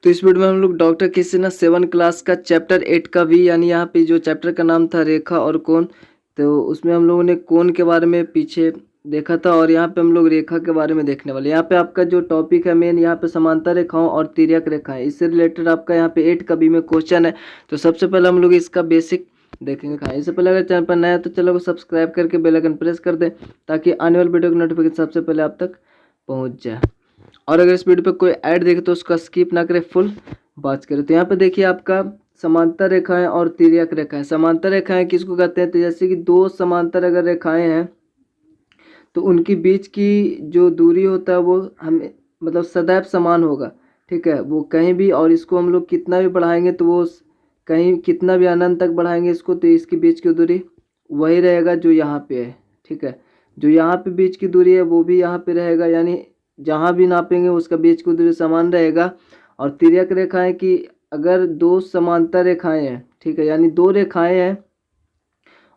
तो इस वीडियो में हम लोग डॉक्टर किसी 7 क्लास का चैप्टर 8 का वी यानी यहाँ पे जो चैप्टर का नाम था रेखा और कोण, तो उसमें हम लोगों ने कोण के बारे में पीछे देखा था और यहाँ पे हम लोग रेखा के बारे में देखने वाले। यहाँ पे आपका जो टॉपिक है मेन यहाँ पे समांतर रेखाओं और तिर्यक रेखाएं, इससे रिलेटेड आपका यहाँ पे 8 का वी में क्वेश्चन है। तो सबसे पहले हम लोग इसका बेसिक देखेंगे। इससे पहले अगर चैनल पर नया है तो चलो सब्सक्राइब करके बेल आइकन प्रेस कर दें ताकि आने वाली वीडियो की नोटिफिकेशन सबसे पहले आप तक पहुँच जाए। और अगर इस वीडियो पे कोई ऐड देखे तो उसका स्किप ना करें, फुल बात करें। तो यहाँ पे देखिए आपका समांतर रेखाएं और तिर्यक रेखाएं। समांतर रेखाएं किसको कहते हैं? तो जैसे कि दो समांतर अगर रेखाएं हैं तो उनकी बीच की जो दूरी होता है वो हमें मतलब सदैव समान होगा, ठीक है। वो कहीं भी, और इसको हम लोग कितना भी बढ़ाएंगे तो वो कहीं कितना भी अनंत तक बढ़ाएंगे इसको तो इसकी बीच की दूरी वही रहेगा जो यहाँ पे है, ठीक है। जो यहाँ पे बीच की दूरी है वो भी यहाँ पे रहेगा, यानी जहाँ भी नापेंगे उसका बीच की दूरी समान रहेगा। और तिर्यक रेखाएं की अगर दो समांतर रेखाएं हैं, ठीक है, यानी दो रेखाएं हैं,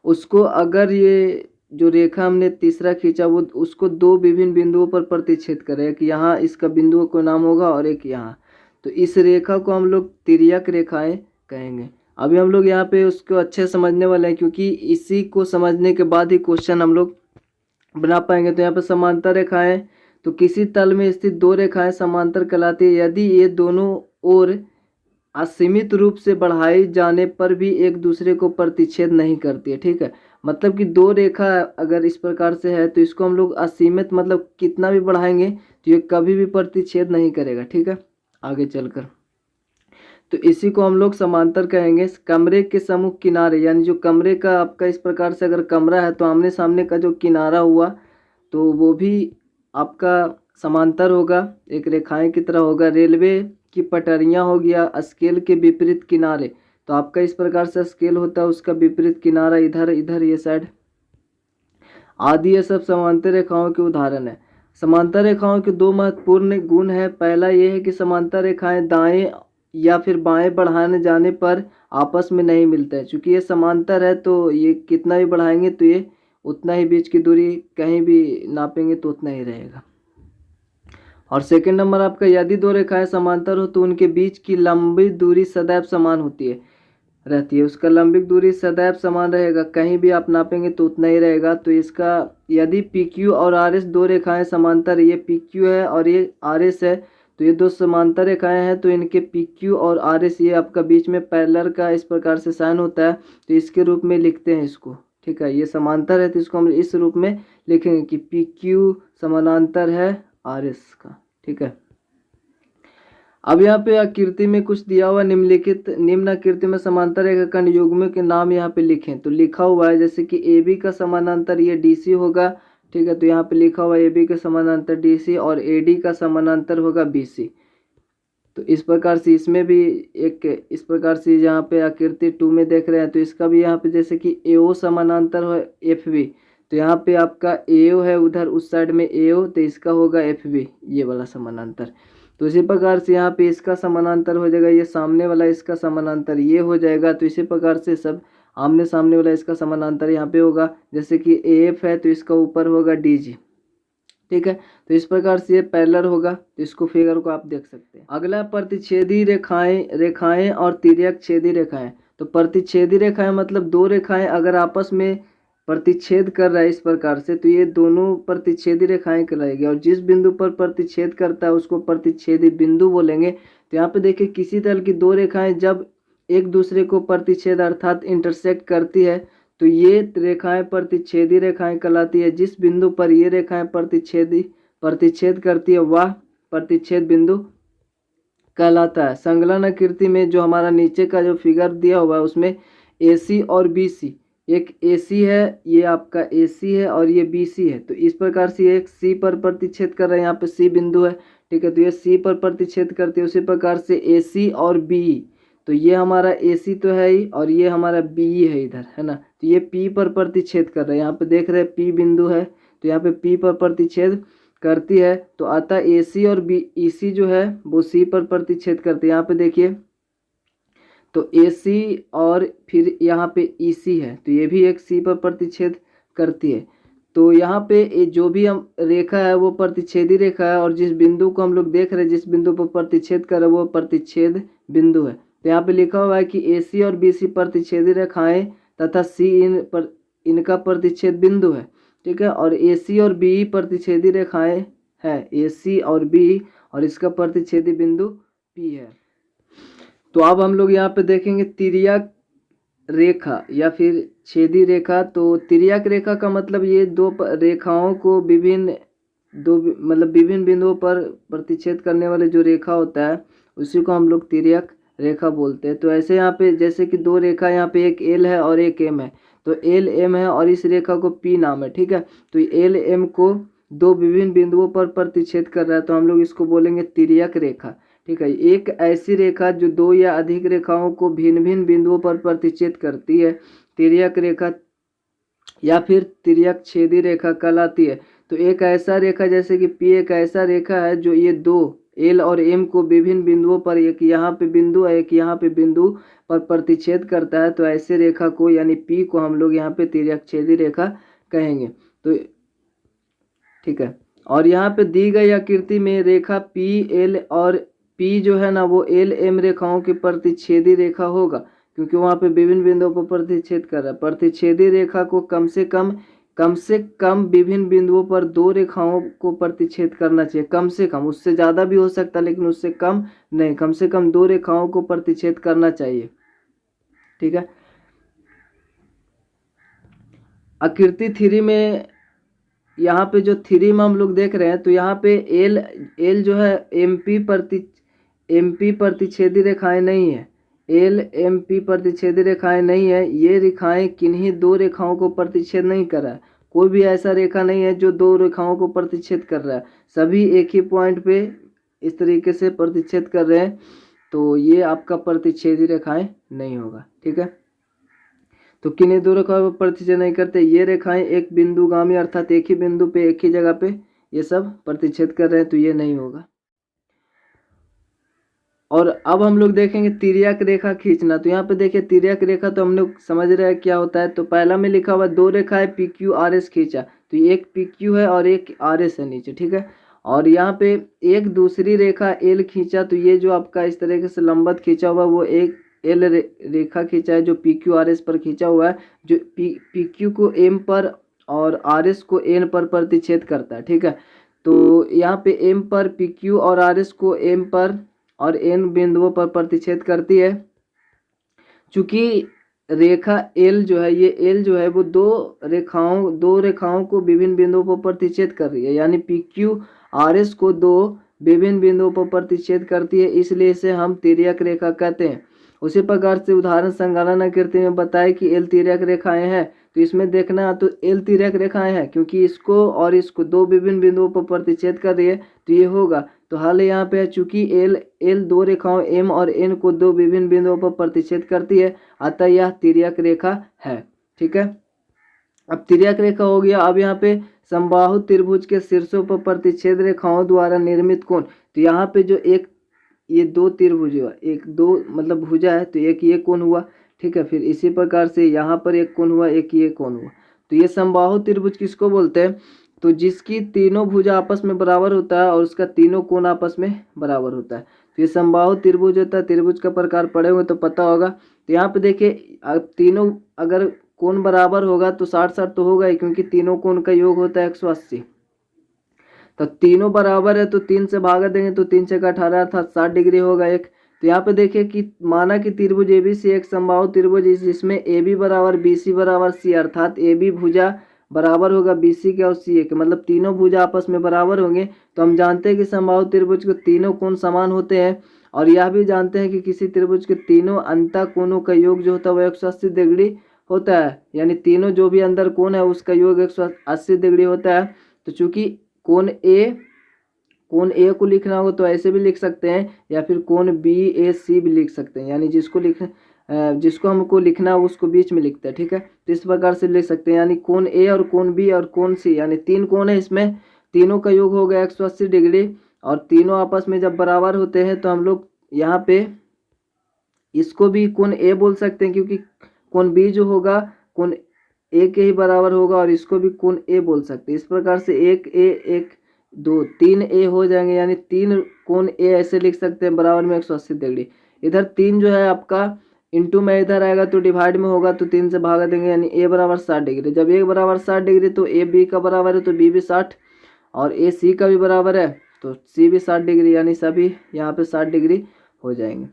उसको अगर ये जो रेखा हमने तीसरा खींचा वो उसको दो विभिन्न बिंदुओं पर प्रतिच्छेद करे, कि यहाँ इसका बिंदु को नाम होगा और एक यहाँ, तो इस रेखा को हम लोग तिर्यक रेखाएं कहेंगे। अभी हम लोग यहाँ पे उसको अच्छे समझने वाले हैं क्योंकि इसी को समझने के बाद ही क्वेश्चन हम लोग बना पाएंगे। तो यहाँ पे समांतर रेखाएं, तो किसी तल में स्थित दो रेखाएं समांतर कहलाती है यदि ये दोनों ओर असीमित रूप से बढ़ाई जाने पर भी एक दूसरे को प्रतिच्छेद नहीं करती है, ठीक है। मतलब कि दो रेखा अगर इस प्रकार से है तो इसको हम लोग असीमित मतलब कितना भी बढ़ाएंगे तो ये कभी भी प्रतिच्छेद नहीं करेगा, ठीक है। आगे चलकर तो इसी को हम लोग समांतर कहेंगे। कमरे के सम्मुख किनारे, यानी जो कमरे का आपका इस प्रकार से अगर कमरा है तो आमने सामने का जो किनारा हुआ तो वो भी आपका समांतर होगा, एक रेखाएं की तरह होगा। रेलवे की पटरियां हो गया स्केल के विपरीत किनारे, तो आपका इस प्रकार से स्केल होता है उसका विपरीत किनारा इधर इधर ये साइड आदि, ये सब समांतर रेखाओं के उदाहरण है। समांतर रेखाओं के दो महत्वपूर्ण गुण है। पहला ये है कि समांतर रेखाएं दाएं या फिर बाएं बढ़ाने जाने पर आपस में नहीं मिलते हैं, क्योंकि ये समांतर है तो ये कितना भी बढ़ाएंगे तो ये उतना ही बीच की दूरी कहीं भी नापेंगे तो उतना ही रहेगा। और सेकंड नंबर आपका, यदि दो रेखाएं समांतर हो तो उनके बीच की लंबी दूरी सदैव समान होती रहती है। उसका लंबिक दूरी सदैव समान रहेगा, कहीं भी आप नापेंगे तो उतना ही रहेगा। तो इसका यदि पी क्यू और आर एस दो रेखाएं समांतर, ये पी क्यू है और ये आर एस है, तो ये दो समांतर रेखाएं हैं तो इनके पी क्यू और आर एस ये आपका बीच में पैरेलल का इस प्रकार से साइन होता है, तो इसके रूप में लिखते हैं इसको, ठीक है। ये समांतर है तो इसको हम इस रूप में लिखेंगे कि पी क्यू समानांतर है आर एस का, ठीक है। अब यहाँ पे आकृति में कुछ दिया हुआ निम्नलिखित निम्न आकृति में समांतर रेखाखंड युग्मों के नाम यहाँ पे लिखें। तो लिखा हुआ है जैसे कि ए बी का समानांतर ये डी सी होगा, ठीक है। तो यहाँ पे लिखा हुआ है ए बी का समानांतर डी सी और ए डी का समानांतर होगा बी सी। तो इस प्रकार से इसमें भी एक इस प्रकार से जहाँ पे आकृति 2 में देख रहे हैं तो इसका भी यहाँ पे जैसे कि ए ओ समानांतर हो एफ बी, तो यहाँ पे आपका ए ओ है उधर उस साइड में ए ओ, तो इसका होगा एफ बी ये वाला समानांतर। तो इसी प्रकार से यहाँ पे इसका समानांतर हो जाएगा, ये सामने वाला इसका समानांतर ये हो जाएगा। तो इसी प्रकार से सब आमने सामने वाला इसका समानांतर यहाँ पे होगा, जैसे कि ए एफ है तो इसका ऊपर होगा डी जी, ठीक है। तो इस प्रकार से ये पैरेलल होगा, तो इसको फिगर को आप देख सकते हैं। अगला प्रतिच्छेदी रेखाएं और तिर्यक छेदी रेखाएं। तो प्रतिच्छेदी रेखाएं मतलब दो रेखाएं अगर आपस में प्रतिच्छेद कर रहा है इस प्रकार से तो ये दोनों प्रतिच्छेदी रेखाएं कहलाएगी, और जिस बिंदु पर प्रतिच्छेद करता है उसको प्रतिच्छेदी बिंदु बोलेंगे। तो यहाँ पे देखिए किसी तल की दो रेखाएं जब एक दूसरे को प्रतिच्छेद अर्थात इंटरसेक्ट करती है तो ये रेखाएं प्रतिच्छेदी रेखाएं कहलाती है। जिस बिंदु पर ये रेखाएं प्रतिच्छेद करती है वह प्रतिच्छेद बिंदु कहलाता है। संलग्न आकृति में जो हमारा नीचे का जो फिगर दिया हुआ है उसमें ए सी और बी सी, एक ए सी है ये आपका ए सी है और ये बी सी है, तो इस प्रकार से एक सी पर प्रतिच्छेद कर रहे हैं, यहाँ पे सी बिंदु है, ठीक है। तो ये सी पर प्रतिच्छेद करते हैं। उसी प्रकार से ए सी और बी, तो ये हमारा ए सी तो है ही और ये हमारा बी है इधर, है ना। तो ये पी पर प्रतिच्छेद कर रहे हैं, यहाँ पे देख रहे हैं पी बिंदु है तो यहाँ पे पी पर प्रतिच्छेद करती है। तो अतः ए सी और बी ई सी जो है वो सी पर प्रतिच्छेद करती है। यहाँ पे देखिए तो ए सी और फिर यहाँ पे ई सी है तो ये भी एक सी पर प्रतिच्छेद करती है। तो यहाँ पे जो भी हम रेखा है वो प्रतिच्छेदी रेखा है, और जिस बिंदु को हम लोग देख रहे हैं, जिस बिंदु पर प्रतिच्छेद कर रहे हैं वो प्रतिच्छेद बिंदु है। तो यहाँ पे लिखा हुआ है कि AC और BC प्रतिच्छेदी रेखाएं तथा C इनका प्रतिच्छेद बिंदु है, ठीक है। और AC और BE प्रतिच्छेदी रेखाएं है, AC और BE, और इसका प्रतिच्छेदी बिंदु P है। तो अब हम लोग यहाँ पे देखेंगे तिर्यक रेखा या फिर छेदी रेखा। तो तिर्यक रेखा का मतलब ये दो रेखाओं को विभिन्न बिंदुओं पर प्रतिच्छेद करने वाले जो रेखा होता है उसी को हम लोग तिर्यक रेखा बोलते हैं। तो ऐसे यहाँ पे जैसे कि दो रेखा, यहाँ पे एक L है और एक M है, तो L M है और इस रेखा को P नाम है, ठीक है। तो L M को दो विभिन्न बिंदुओं पर प्रतिच्छेद कर रहा है, तो हम लोग इसको बोलेंगे तिर्यक रेखा, ठीक है। एक ऐसी रेखा जो दो या अधिक रेखाओं को भिन्न भिन्न बिंदुओं पर प्रतिच्छेद करती है, तिर्यक रेखा या फिर तिर्यक छेदी रेखा कहलाती है। तो एक ऐसा रेखा जैसे कि P एक ऐसा रेखा है जो ये दो L और M को विभिन्न बिंदुओं पर, एक यहाँ पे बिंदु है एक यहाँ पे बिंदु पर प्रतिच्छेद करता है, तो ऐसे रेखा को यानी P को हम लोग यहाँ पे तिर्यक छेदी रेखा कहेंगे। तो ठीक है, और यहाँ पे दी गई आकृति में रेखा PL और P जो है ना वो LM रेखाओं की प्रतिच्छेदी रेखा होगा, क्योंकि वहाँ पे विभिन्न बिंदुओं पर प्रतिच्छेद कर रहा है। प्रतिच्छेदी रेखा को कम से कम विभिन्न बिंदुओं पर दो रेखाओं को प्रतिच्छेद करना चाहिए, कम से कम, उससे ज़्यादा भी हो सकता है लेकिन उससे कम नहीं, कम से कम दो रेखाओं को प्रतिच्छेद करना चाहिए, ठीक है। आकृति 3 में यहाँ पे जो 3 में हम लोग देख रहे हैं, तो यहाँ पे L जो है MP प्रतिच्छेदी रेखाएं नहीं है, L MP प्रतिच्छेदी रेखाएं नहीं है। ये रेखाएं किन्हीं दो रेखाओं को प्रतिच्छेद नहीं कर रहा है, कोई भी ऐसा रेखा नहीं है जो दो रेखाओं को प्रतिच्छेद कर रहा है, सभी एक ही पॉइंट पे इस तरीके से प्रतिच्छेद कर रहे हैं, तो ये आपका प्रतिच्छेदी रेखाएं नहीं होगा, ठीक है। तो किन्हीं दो रेखाओं पर प्रतिच्छेद नहीं करते, ये रेखाएं एक बिंदुगामी अर्थात एक ही बिंदु पे एक ही जगह पे ये सब प्रतिच्छेद कर रहे हैं, तो ये नहीं होगा। और अब हम लोग देखेंगे तिर्यक रेखा खींचना। तो यहाँ पे देखिए तिर्यक रेखा तो हम लोग समझ रहे हैं क्या होता है। तो पहला में लिखा हुआ दो रेखा है PQ RS खींचा, तो एक PQ है और एक RS है नीचे, ठीक है। और यहाँ पे एक दूसरी रेखा L खींचा, तो ये जो आपका इस तरीके से लंबवत खींचा हुआ वो एक L रेखा खींचा है जो PQ RS पर खींचा हुआ है, जो PQ को M पर और RS को N पर प्रतिच्छेद करता है, ठीक है। तो यहाँ पे M पर PQ और RS को M पर और N बिंदुओं पर प्रतिच्छेद करती है। चूंकि रेखा L जो है, ये L जो है वो दो रेखाओं को विभिन्न बिंदुओं पर प्रतिच्छेद कर रही है, यानी PQ RS को दो विभिन्न बिंदुओं पर प्रतिच्छेद करती है, इसलिए इसे हम तिर्यक रेखा कहते हैं। उसी प्रकार से उदाहरण संगालन आकृति में बताए कि L तिर्यक रेखाएं हैं, तो इसमें देखना तो L तिर्यक रेखाएं हैं क्योंकि इसको और इसको दो विभिन्न बिंदुओं पर प्रतिच्छेद कर रही है, तो ये होगा। तो हाल यहाँ पे है, चूंकि L दो रेखाओं M और N को दो विभिन्न बिंदुओं पर प्रतिच्छेद करती है, अतः यह तिर्यक रेखा है, ठीक है। अब तिर्यक रेखा हो गया। अब यहाँ पे समबाहु त्रिभुज के शीर्षों पर प्रतिच्छेद रेखाओं द्वारा निर्मित कोण। तो यहाँ पे जो एक ये दो त्रिभुज हुआ, एक दो मतलब भुजा है, तो एक ये कोण हुआ, ठीक है। फिर इसी प्रकार से यहाँ पर एक कोण हुआ, एक ये कोण हुआ। तो ये समबाहु त्रिभुज किसको बोलते हैं? तो जिसकी तीनों भुजा आपस में बराबर होता है और उसका तीनों कोण आपस में बराबर होता है, तो ये समबाहु त्रिभुज होता है। त्रिभुज का प्रकार पढ़े हुए तो पता होगा। तो यहाँ पे देखिए तीनों अगर कोण बराबर होगा तो 60-60 तो होगा ही, क्योंकि तीनों कोण का योग होता है 180। तो तीनों बराबर है तो 3 से भागा देंगे तो 3 से 18 अर्थात 60 डिग्री होगा एक। तो यहाँ पे देखिए कि माना कि त्रिभुज ABC एक समबाहु त्रिभुज जिसमें AB बराबर BC बराबर C, अर्थात AB भुजा बराबर होगा BC के और CA के, मतलब तीनों भुजा आपस में बराबर होंगे। तो हम जानते हैं कि समबाहु त्रिभुज के तीनों कोण समान होते हैं, और यह भी जानते हैं कि किसी त्रिभुज के तीनों अंतः कोणों का योग जो होता है वो 180 डिग्री होता है, यानी तीनों जो भी अंदर कोण है उसका योग 180 डिग्री होता है। तो चूंकि कोण ए को लिखना हो तो ऐसे भी लिख सकते हैं, या फिर कोण BAC भी लिख सकते हैं, यानी जिसको हमको लिखना है उसको बीच में लिखते हैं, ठीक है। तो इस प्रकार से लिख सकते हैं, यानी कोण A और कोण B और कोण C, यानी 3 कोण है, इसमें तीनों का योग हो गया 180 डिग्री, और तीनों आपस में जब बराबर होते हैं तो हम लोग यहाँ पे इसको भी कोण A बोल सकते हैं, क्योंकि कोण B जो होगा कोण ए के ही बराबर होगा और इसको भी कोण ए बोल सकते हैं। इस प्रकार से एक ए एक दो तीन ए हो जाएंगे, यानी तीन कोण ए ऐसे लिख सकते हैं बराबर में 180 डिग्री। इधर तीन जो है आपका इंटू में इधर आएगा तो डिवाइड में होगा तो 3 से भागा देंगे, यानी ए बराबर 60 डिग्री। जब ए बराबर 60 डिग्री तो ए बी का बराबर है तो बी भी 60 और ए सी का भी बराबर है तो सी भी 60 डिग्री, यानी सभी यहाँ पे 60 डिग्री हो जाएंगे।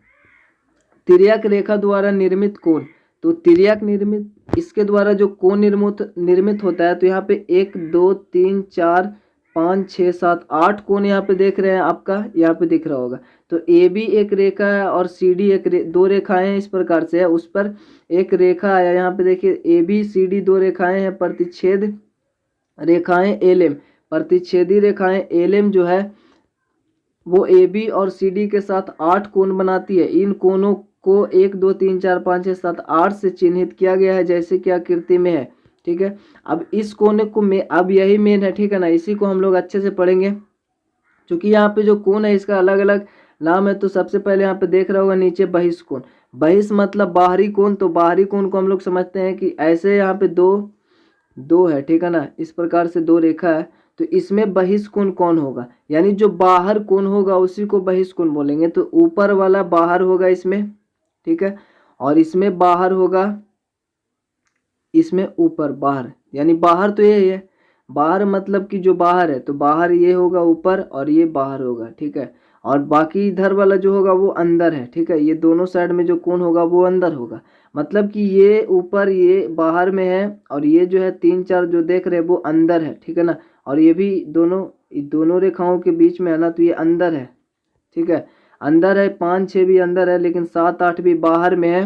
तिर्यक रेखा द्वारा निर्मित कोण, तो तिर्यक निर्मित इसके द्वारा जो कोण निर्मित होता है तो यहाँ पे 1 2 3 4 5 6 7 8 कोण यहाँ पे देख रहे हैं, आपका यहाँ पे दिख रहा होगा। तो ए बी एक रेखा है और सी डी दो रेखाएं हैं, इस प्रकार से है। उस पर एक रेखा आया, यहाँ पे देखिए ए बी सी डी दो रेखाएं हैं, प्रतिच्छेद रेखाएं एल एम, प्रतिच्छेदी रेखाएं एल एम जो है वो ए बी और सी डी के साथ 8 कोण बनाती है। इन कोणों को 1 2 3 4 5 6 7 8 से चिन्हित किया गया है जैसे कि आकृति में है, ठीक है। अब इस कोने को अब यही मेन है, ठीक है ना, इसी को हम लोग अच्छे से पढ़ेंगे। क्योंकि यहाँ पे जो कोण है इसका अलग अलग नाम है। तो सबसे पहले यहाँ पे देख रहा होगा नीचे बहिष्कोण, बहिष मतलब बाहरी कोण। तो बाहरी कोण को हम लोग समझते हैं कि ऐसे यहाँ पे दो है, ठीक है ना, इस प्रकार से दो रेखा है। तो इसमें बहिष्कोण कौन होगा, यानी जो बाहर कोण होगा उसी को बहिष्कोण बोलेंगे। तो ऊपर वाला बाहर होगा इसमें, ठीक है, और इसमें बाहर होगा, इसमें ऊपर बाहर, यानी बाहर तो यही है, बाहर मतलब कि जो बाहर है तो बाहर ये होगा ऊपर और ये बाहर होगा, ठीक है। और बाकी इधर वाला जो होगा वो अंदर है, ठीक है। ये दोनों साइड में जो कोण होगा वो अंदर होगा, मतलब कि ये ऊपर ये बाहर में है और ये जो है 3 4 जो देख रहे हैं वो अंदर है, ठीक है ना। और ये भी दोनों रेखाओं के बीच में है ना, तो ये अंदर है, ठीक है, अंदर है। 5 6 भी अंदर है लेकिन 7 8 भी बाहर में है।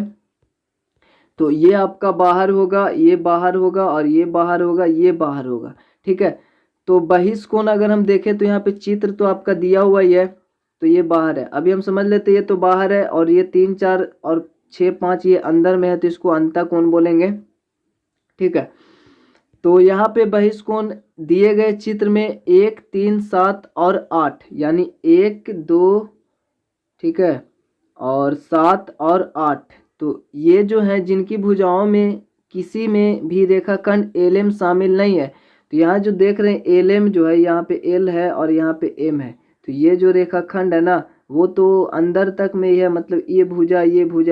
तो ये आपका बाहर होगा, ये बाहर होगा और ये बाहर होगा, ये बाहर होगा, ठीक है। तो बहिष्कोण अगर हम देखें तो यहाँ पे चित्र तो आपका दिया हुआ ही है, तो ये बाहर है। अभी हम समझ लेते हैं ये तो बाहर है और ये 3 4 और 6 5 ये अंदर में है, तो इसको अंतःकोण बोलेंगे, ठीक है। तो यहाँ पे बहिष्कोण दिए गए चित्र में 1 3 7 और 8, यानी 1 2, ठीक है, और 7 और 8। तो ये जो है जिनकी भुजाओं में किसी में भी रेखाखंड एल एम शामिल नहीं है। तो यहाँ जो देख रहे हैं एल एम जो है, यहाँ पे एल है और यहाँ पे एम है। तो ये जो रेखाखंड है ना वो तो अंदर तक में ही है, मतलब ये भुजा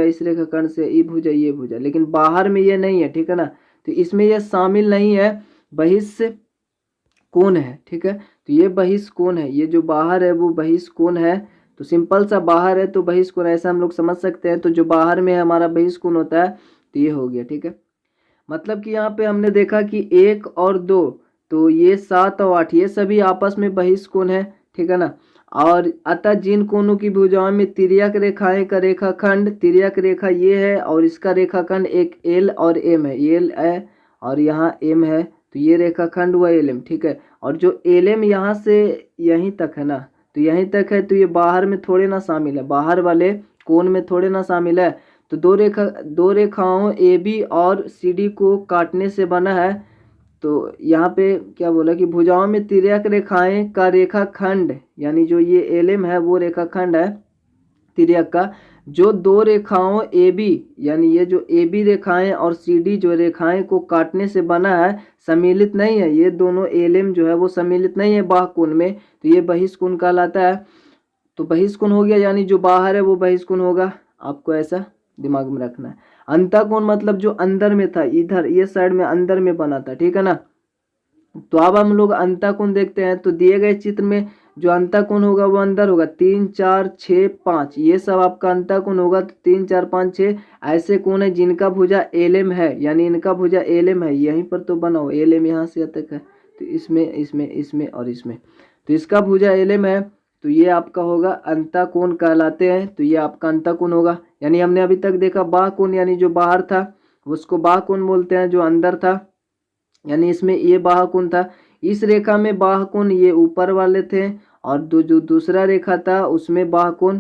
इस रेखाखंड से ये भुजा, लेकिन बाहर में ये नहीं है, ठीक है ना। तो इसमें ये शामिल नहीं है, बहिष्कोण है, ठीक है। तो ये बहिष्कोण है, ये जो बाहर है वो बहिष्कोण है। तो सिंपल सा बाहर है तो बहिष्कोण, ऐसा हम लोग समझ सकते हैं। तो जो बाहर में है हमारा बहिष्कोण होता है, तो ये हो गया, ठीक है। मतलब कि यहाँ पे हमने देखा कि 1 और 2, तो ये 7 और 8 ये सभी आपस में बहिष्कोण है, ठीक है ना। और अतः जिन कोणों की भुजाओं में तिर्यक रेखाएं का रेखाखंड, तिर्यक रेखा ये है और इसका रेखाखंड एक एल और एम है, एल है और यहाँ एम है, तो ये रेखाखंड हुआ एल एम, ठीक है। और जो एल एम यहाँ से यहीं तक है ना, तो यहीं तक है, तो ये बाहर में थोड़े ना शामिल है, बाहर वाले कोण में थोड़े ना शामिल है। तो दो रेखाओं ए बी और सी डी को काटने से बना है। तो यहाँ पे क्या बोला कि भुजाओं में तिर्यक रेखाएं का रेखाखंड, यानी जो ये एल एम है वो रेखाखंड है तिर्यक का, जो दो रेखाओं ए बी, यानी ये जो ए बी रेखाएं और सी डी जो रेखाएं को काटने से बना है, सम्मिलित नहीं है। ये दोनों एल एम जो है वो सम्मिलित नहीं है बाह्य कोण में, तो ये बहिष्कोण कहलाता है। तो बहिष्कोण हो गया, यानी जो बाहर है वो बहिष्कोण होगा, आपको ऐसा दिमाग में रखना है। अंतःकोण मतलब जो अंदर में था, इधर ये साइड में अंदर में बना था, ठीक है ना। तो अब हम लोग अंतःकोण देखते हैं। तो दिए गए चित्र में जो अंतःकोण होगा वो अंदर होगा, 3 4 6 5 ये सब आपका अंतःकोण होगा। तो 3 4 5 6 ऐसे कोण है जिनका भुजा एल एम है, यानी इनका भुजा एल एम है, यहीं पर तो बना हो एल एम, यहाँ से यहाँ तक है, तो इसमें और इसमें, तो इसका भुजा एल एम है, तो ये आपका होगा अंतःकोण कहलाते हैं। तो ये आपका अंतःकोण होगा। यानी हमने अभी तक देखा बाह्य कोण, यानी जो बाहर था उसको बाह्य कोण बोलते हैं, जो अंदर था यानी इसमें ये बाह्य कोण था। इस रेखा में बाह्य कोण ये ऊपर वाले थे और जो दूसरा रेखा था उसमें बाह्य कोण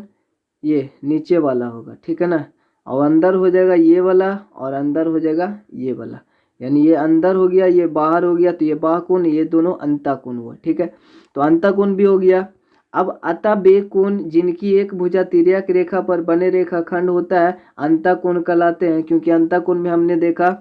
ये नीचे वाला होगा, ठीक है ना। और अंदर हो जाएगा ये वाला और अंदर हो जाएगा ये वाला, यानी ये अंदर हो गया ये बाहर हो गया, तो ये बाह्य कोण, ये दोनों अंतःकोण हुआ, ठीक है। तो अंतःकोण भी हो गया। अब अतः वे कोण जिनकी एक भुजा तिर्यक रेखा पर बने रेखाखंड होता है अंतःकोण कहलाते हैं, क्योंकि अंतःकोण में हमने देखा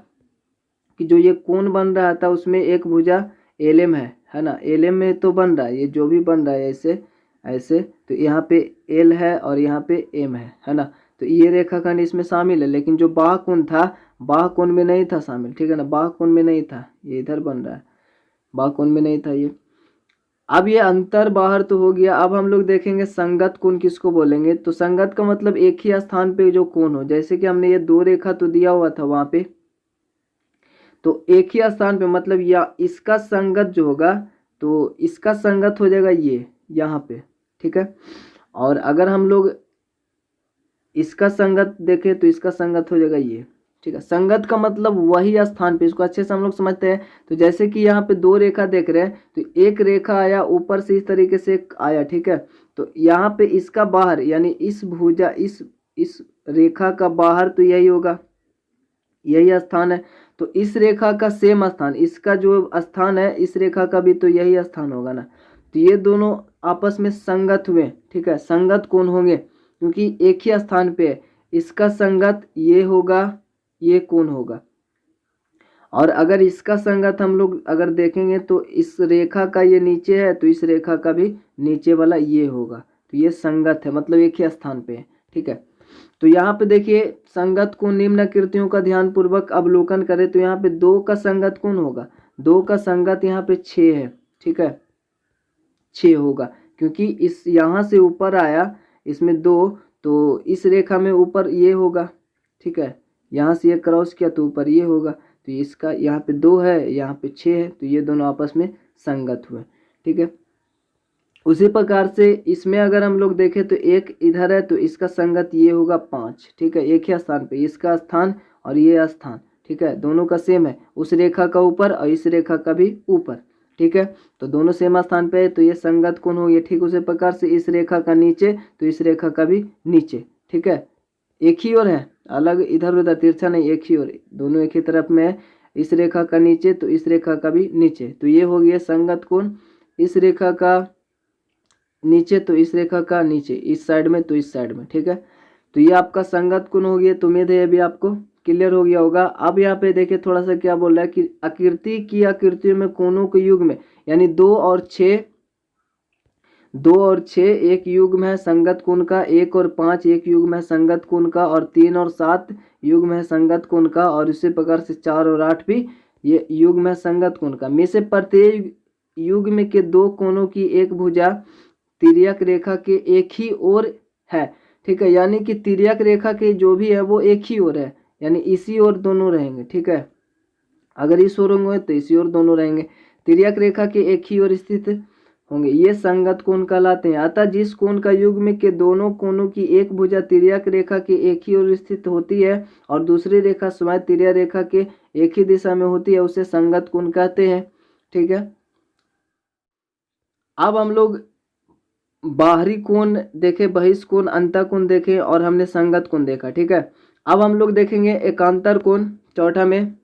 कि जो ये कोण बन रहा था उसमें एक भुजा एलएम है ना, एलएम में तो बन रहा है, ये जो भी बन रहा है ऐसे ऐसे, तो यहाँ पे एल है और यहाँ पे एम है ना। तो ये रेखाखंड इसमें शामिल है, लेकिन जो बाह्य कोण था बाह्य कोण में नहीं था शामिल, ठीक है ना, बाह्य कोण में नहीं था, ये इधर बन रहा है, बाह्य कोण में नहीं था ये। अब ये अंतर बाहर तो हो गया। अब हम लोग देखेंगे संगत कोण किसको बोलेंगे। तो संगत का मतलब एक ही स्थान पे जो कोण हो, जैसे कि हमने ये दो रेखा तो दिया हुआ था वहां पे, तो एक ही स्थान पे मतलब या इसका संगत जो होगा तो इसका संगत हो जाएगा ये यहाँ पे, ठीक है। और अगर हम लोग इसका संगत देखें तो इसका संगत हो जाएगा ये, ठीक है। संगत का मतलब वही स्थान पे, इसको अच्छे से हम लोग समझते हैं। तो जैसे कि यहाँ पे दो रेखा देख रहे हैं, तो एक रेखा आया ऊपर से इस तरीके से आया, ठीक है। तो यहाँ पे इसका बाहर यानी इस भुजा इस रेखा का बाहर तो यही होगा, यही स्थान है। तो इस रेखा का सेम स्थान, इसका जो स्थान है इस रेखा का भी तो यही स्थान होगा ना। तो ये दोनों आपस में संगत हुए, ठीक है, संगत कोण होंगे क्योंकि एक ही स्थान पे है। इसका संगत ये होगा, ये कोण होगा। और अगर इसका संगत हम लोग अगर देखेंगे तो इस रेखा का ये नीचे है तो इस रेखा का भी नीचे वाला ये होगा, तो ये संगत है, मतलब एक ही स्थान पे है, ठीक है। तो यहाँ पे देखिए संगत कोण निम्नाकृतियों का ध्यान पूर्वक अवलोकन करें तो यहाँ पे 2 का संगत कोण होगा, 2 का संगत यहाँ पे 6 है, ठीक है, 6 होगा क्योंकि इस यहाँ से ऊपर आया इसमें 2, तो इस रेखा में ऊपर ये होगा, ठीक है, यहाँ से ये क्रॉस किया तो ऊपर ये होगा। तो इसका यहाँ पे 2 है, यहाँ पे 6 है, तो ये दोनों आपस में संगत हुए, ठीक है। उसी प्रकार से इसमें अगर हम लोग देखें तो एक इधर है तो इसका संगत ये होगा 5, ठीक है, एक ही स्थान पे इसका स्थान और ये स्थान, ठीक है, दोनों का सेम है, उस रेखा का ऊपर और इस रेखा का भी ऊपर, ठीक है। तो दोनों सेम स्थान पे है तो ये संगत कोण हो गया। ठीक उसी प्रकार से इस रेखा का नीचे तो इस रेखा का भी नीचे, ठीक है, एक ही ओर है, अलग इधर उधर तिरछा नहीं, एक ही ओर, दोनों एक ही तरफ में है। इस रेखा का नीचे तो इस रेखा का भी नीचे, तो ये हो गया संगत कोण। इस रेखा का नीचे तो इस रेखा का नीचे, इस साइड में तो इस साइड में, ठीक है। तो ये आपका संगत कोण हो गया। तो उम्मीद है अभी आपको क्लियर हो गया होगा। अब यहाँ पे देखिए थोड़ा सा क्या बोल रहा है कि आकृति की आकृतियों में कोणों के युग्म में यानी 2 और 6 एक युग्म है संगत कोण का, 1 और 5 एक युग्म है संगत कोण का, और 3 और 7 युग्म है संगत कोण का, और इसी प्रकार से 4 और 8 भी ये युग्म है संगत कोण का। में से प्रत्येक युग्म के 2 कोणों की एक भुजा तिर्यक रेखा के एक ही ओर है, ठीक है, यानी कि तिर्यक रेखा के जो भी है वो एक ही ओर है, यानी इसी ओर दोनों रहेंगे, ठीक है। अगर इस ओर होंगे तो इसी ओर दोनों रहेंगे, तिर्यक रेखा के एक ही ओर स्थित होंगे, ये संगत कोण कहलाते हैं। अतः जिस कोण का युग्म के दोनों कोणों की एक भुजा तिर्यक रेखा के एक ही ओर स्थित होती है और दूसरी रेखा स्वयं तिर्यक रेखा के एक ही दिशा में होती है उसे संगत कोण कहते हैं, ठीक है। अब हम लोग बाहरी कोण देखे, बहिष्ठ कोण, अंतःकोण देखे और हमने संगत कोण देखा, ठीक है। अब हम लोग देखेंगे एकांतर कोण चौथा में।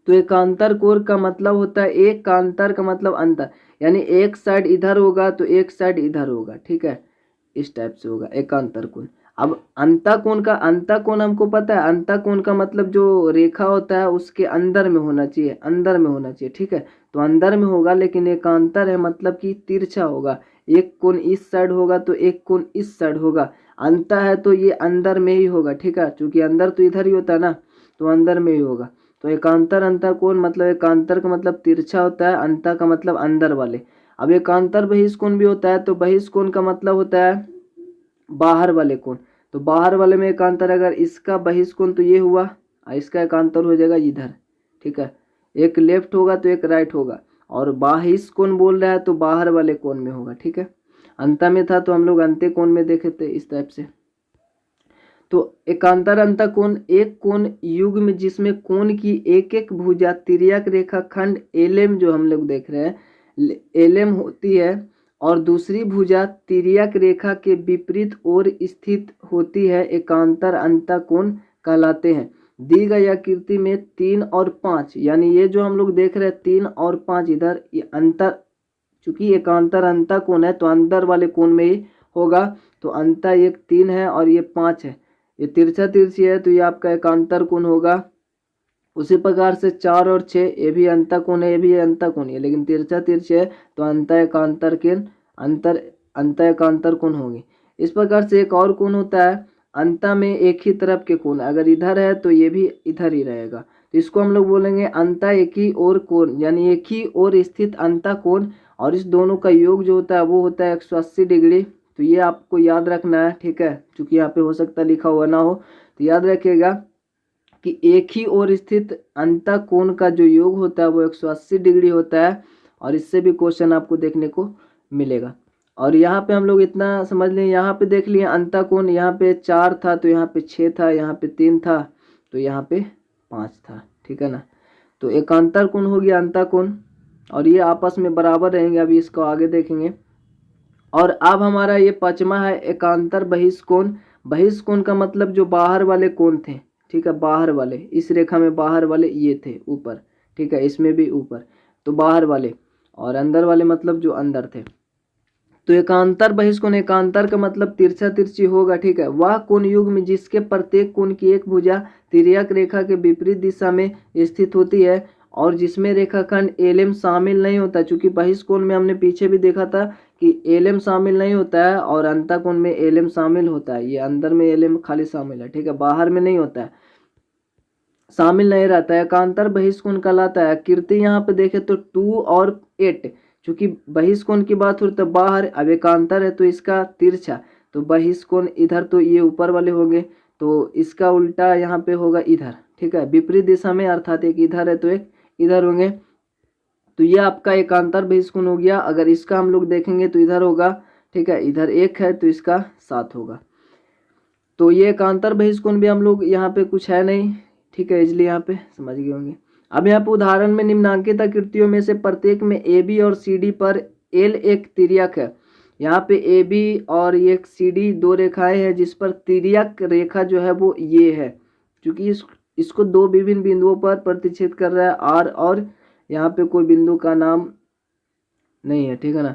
तो एकांतर कोण का मतलब होता है, एक कांतर का मतलब अंतर, यानी एक साइड इधर होगा तो एक साइड इधर होगा, ठीक है, इस टाइप से होगा एकांतर कोण। अब अंतःकोण का, अंतःकोण हमको पता है, अंतःकोण का मतलब जो रेखा होता है उसके अंदर में होना चाहिए, अंदर में होना चाहिए, ठीक है। तो अंदर में होगा, लेकिन एकांतर है मतलब कि तिरछा होगा, एक कोण इस साइड होगा तो एक कोण इस साइड होगा। अंत है तो ये अंदर में ही होगा, ठीक है, क्योंकि अंदर तो इधर ही होता है ना, तो अंदर में ही होगा। तो एकांतर अंतःकोण मतलब एकांतर का मतलब तिरछा होता है, अंतर का मतलब अंदर वाले। अब एकांतर बहिष्ठ कोण भी होता है, तो बहिष्ठ कोण का मतलब होता है बाहर वाले कोण। तो बाहर वाले में एकांतर, अगर इसका बहिष्ठ कोण तो ये हुआ, इसका एकांतर हो जाएगा इधर, ठीक है, एक लेफ्ट होगा तो एक राइट होगा, और बहिष्ठ कोण बोल रहा है तो बाहर वाले कोण में होगा, ठीक है। अंत में था तो हम लोग अंत्य कोण में देखे थे इस टाइप से। तो एकांतर अंतःकोण एक कोण युग्म जिसमें कोण की एक एक भुजा तिर्यक रेखा खंड एलएम जो हम लोग देख रहे हैं एलएम होती है और दूसरी भुजा तिर्यक रेखा के विपरीत ओर स्थित होती है, एकांतर अंतःकोण कहलाते हैं। दी गई आकृति में 3 और 5 यानी ये जो हम लोग देख रहे हैं 3 और 5 इधर ये अंतर, चूंकि एकांतर अंतःकोण है तो अंदर वाले कोण में ही होगा। तो अंतर एक 3 है और ये 5 है, ये तिरछा तिरछी है तो ये आपका एकांतर कोण होगा। उसी प्रकार से 4 और 6 ये भी अंतःकोण है, ये भी अंतःकोण है, लेकिन तिरछा तिरछे है तो अंतः एकांतर कोण होगी। इस प्रकार से एक और कोण होता है अंत में एक ही तरफ के कोण, अगर इधर है तो ये भी इधर ही रहेगा, तो इसको हम लोग बोलेंगे अंत एक ही ओर कोण, यानी एक ही ओर स्थित अंत कोण, और इस दोनों का योग जो होता है वो होता है 180 डिग्री। तो ये आपको याद रखना है, ठीक है, क्योंकि यहाँ पे हो सकता है लिखा हुआ ना हो, तो याद रखिएगा कि एक ही ओर स्थित अंत कोण का जो योग होता है वो 180 डिग्री होता है, और इससे भी क्वेश्चन आपको देखने को मिलेगा। और यहाँ पे हम लोग इतना समझ लें, यहाँ पे देख लिए अंत कोण, यहाँ पे 4 था तो यहाँ पे 6 था, यहाँ पे 3 था तो यहाँ पे 5 था, ठीक है ना। तो एकांतर कोण हो गया अंत कोण, और ये आपस में बराबर रहेंगे, अभी इसको आगे देखेंगे। और अब हमारा ये पांचवा है एकांतर बहिष्कोण। बहिष्कोण का मतलब जो बाहर वाले कोण थे, ठीक है, बाहर वाले, इस रेखा में बाहर वाले ये थे ऊपर, ठीक है, इसमें भी ऊपर, तो बाहर वाले, और अंदर वाले मतलब जो अंदर थे। तो एकांतर बहिष्कोण, एकांतर का मतलब तिरछा तिरछी होगा, ठीक है, वह कोण युग्म जिसके प्रत्येक कोण की एक भुजा तिर्यक रेखा के विपरीत दिशा में स्थित होती है और जिसमें रेखाखंड एलएम शामिल नहीं होता, क्योंकि बहिष्कोण में हमने पीछे भी देखा था कि एलएम शामिल नहीं होता है और अंतःकोण में एलएम शामिल होता है, ये अंदर में एलएम खाली शामिल है, ठीक है, बाहर में नहीं होता है, शामिल नहीं रहता है, एकांतर बहिष्कोण कहलाता है। कीर्ति यहाँ पे देखे तो 2 और 8, चूंकि बहिष्कोण की बात हो तो बाहर, अब एकांतर है तो इसका तिरछा, तो बहिष्कोण इधर, तो ये ऊपर वाले होंगे, तो इसका उल्टा यहाँ पे होगा इधर, ठीक है, विपरीत दिशा में, अर्थात एक इधर है तो एक इधर होंगे, तो ये आपका एकांतर बहिष्कोण हो गया। अगर इसका हम लोग देखेंगे तो इधर होगा, ठीक है, इधर 1 है तो इसका 7 होगा, तो ये एकांतर बहिष्कोण भी हम लोग यहाँ पे कुछ है नहीं, ठीक है, इसलिए यहाँ पे समझ गए होंगे। अब यहाँ पे उदाहरण में निम्नांकित आकृतियों में से प्रत्येक में ए बी और सी डी पर एल एक तिर्यक है। यहाँ पे ए बी और एक सी डी दो रेखाएं हैं जिस पर तिर्यक रेखा जो है वो ये है, क्योंकि इसको दो विभिन्न बिंदुओं पर प्रतिच्छेद कर रहा है आर, और यहाँ पे कोई बिंदु का नाम नहीं है, ठीक है ना,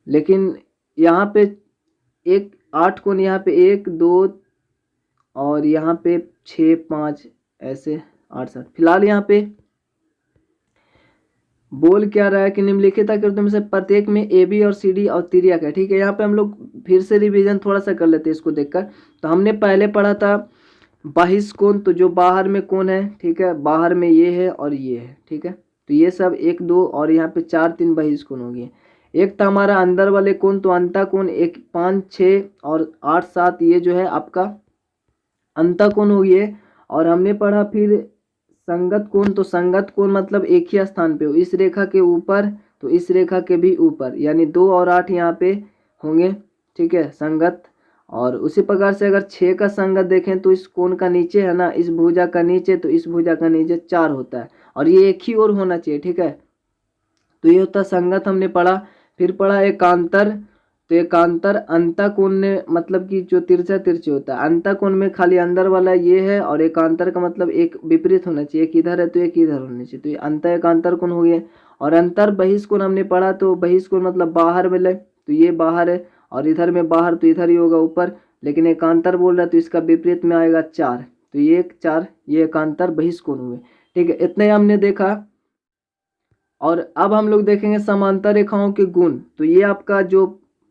लेकिन यहाँ पे एक 8 कोण, यहाँ पे 1 2 और यहाँ पे 6 5 ऐसे 8 7, फिलहाल यहाँ पे बोल क्या रहा है कि निम्नलिखित आकृतियों में से प्रत्येक में ए बी और सी डी और तिर्यक है, ठीक है। यहाँ पे हम लोग फिर से रिवीजन थोड़ा सा कर लेते हैं इसको देखकर। तो हमने पहले पढ़ा था बहिष्कोण, तो जो बाहर में कोण है, ठीक है, बाहर में ये है और ये है, ठीक है, तो ये सब 1 2 और यहाँ पे 4 3 बहिष्कोण हो गए। एक था हमारा अंदर वाले कोण, तो अंतःकोण 1 5 6 और 8 7, ये जो है आपका अंतःकोण हो गए। और हमने पढ़ा फिर संगत कोण, तो संगत कोण मतलब एक ही स्थान पे हो, इस रेखा के ऊपर तो इस रेखा के भी ऊपर, यानी 2 और 8 यहाँ पे होंगे, ठीक है, संगत। और उसी प्रकार से अगर 6 का संगत देखें तो इस कोण का नीचे है ना, इस भुजा का नीचे, तो इस भुजा का नीचे 4 होता है, और ये एक ही ओर होना चाहिए, ठीक है, तो ये होता संगत हमने पढ़ा। फिर पढ़ा एकांतर, तो एकांतर अंतःकोण ने मतलब कि जो तिरछा तिरछी होता है, अंतःकोण में खाली अंदर वाला ये है, और एकांतर का मतलब एक विपरीत होना चाहिए, एक इधर है तो एक इधर होना चाहिए, तो ये अंत एकांतर कोण हो गया। और अंतर बहिष्कोण हमने पढ़ा, तो बहिष्कोण मतलब बाहर वाले, तो ये बाहर है, और इधर में बाहर तो इधर ही होगा ऊपर, लेकिन एकांतर बोल रहा है तो इसका विपरीत में आएगा 4, तो ये 4, ये एकांतर बहिष्कोण हुए, ठीक है, इतने हमने देखा। और अब हम लोग देखेंगे समांतर रेखाओं के गुण। तो ये आपका जो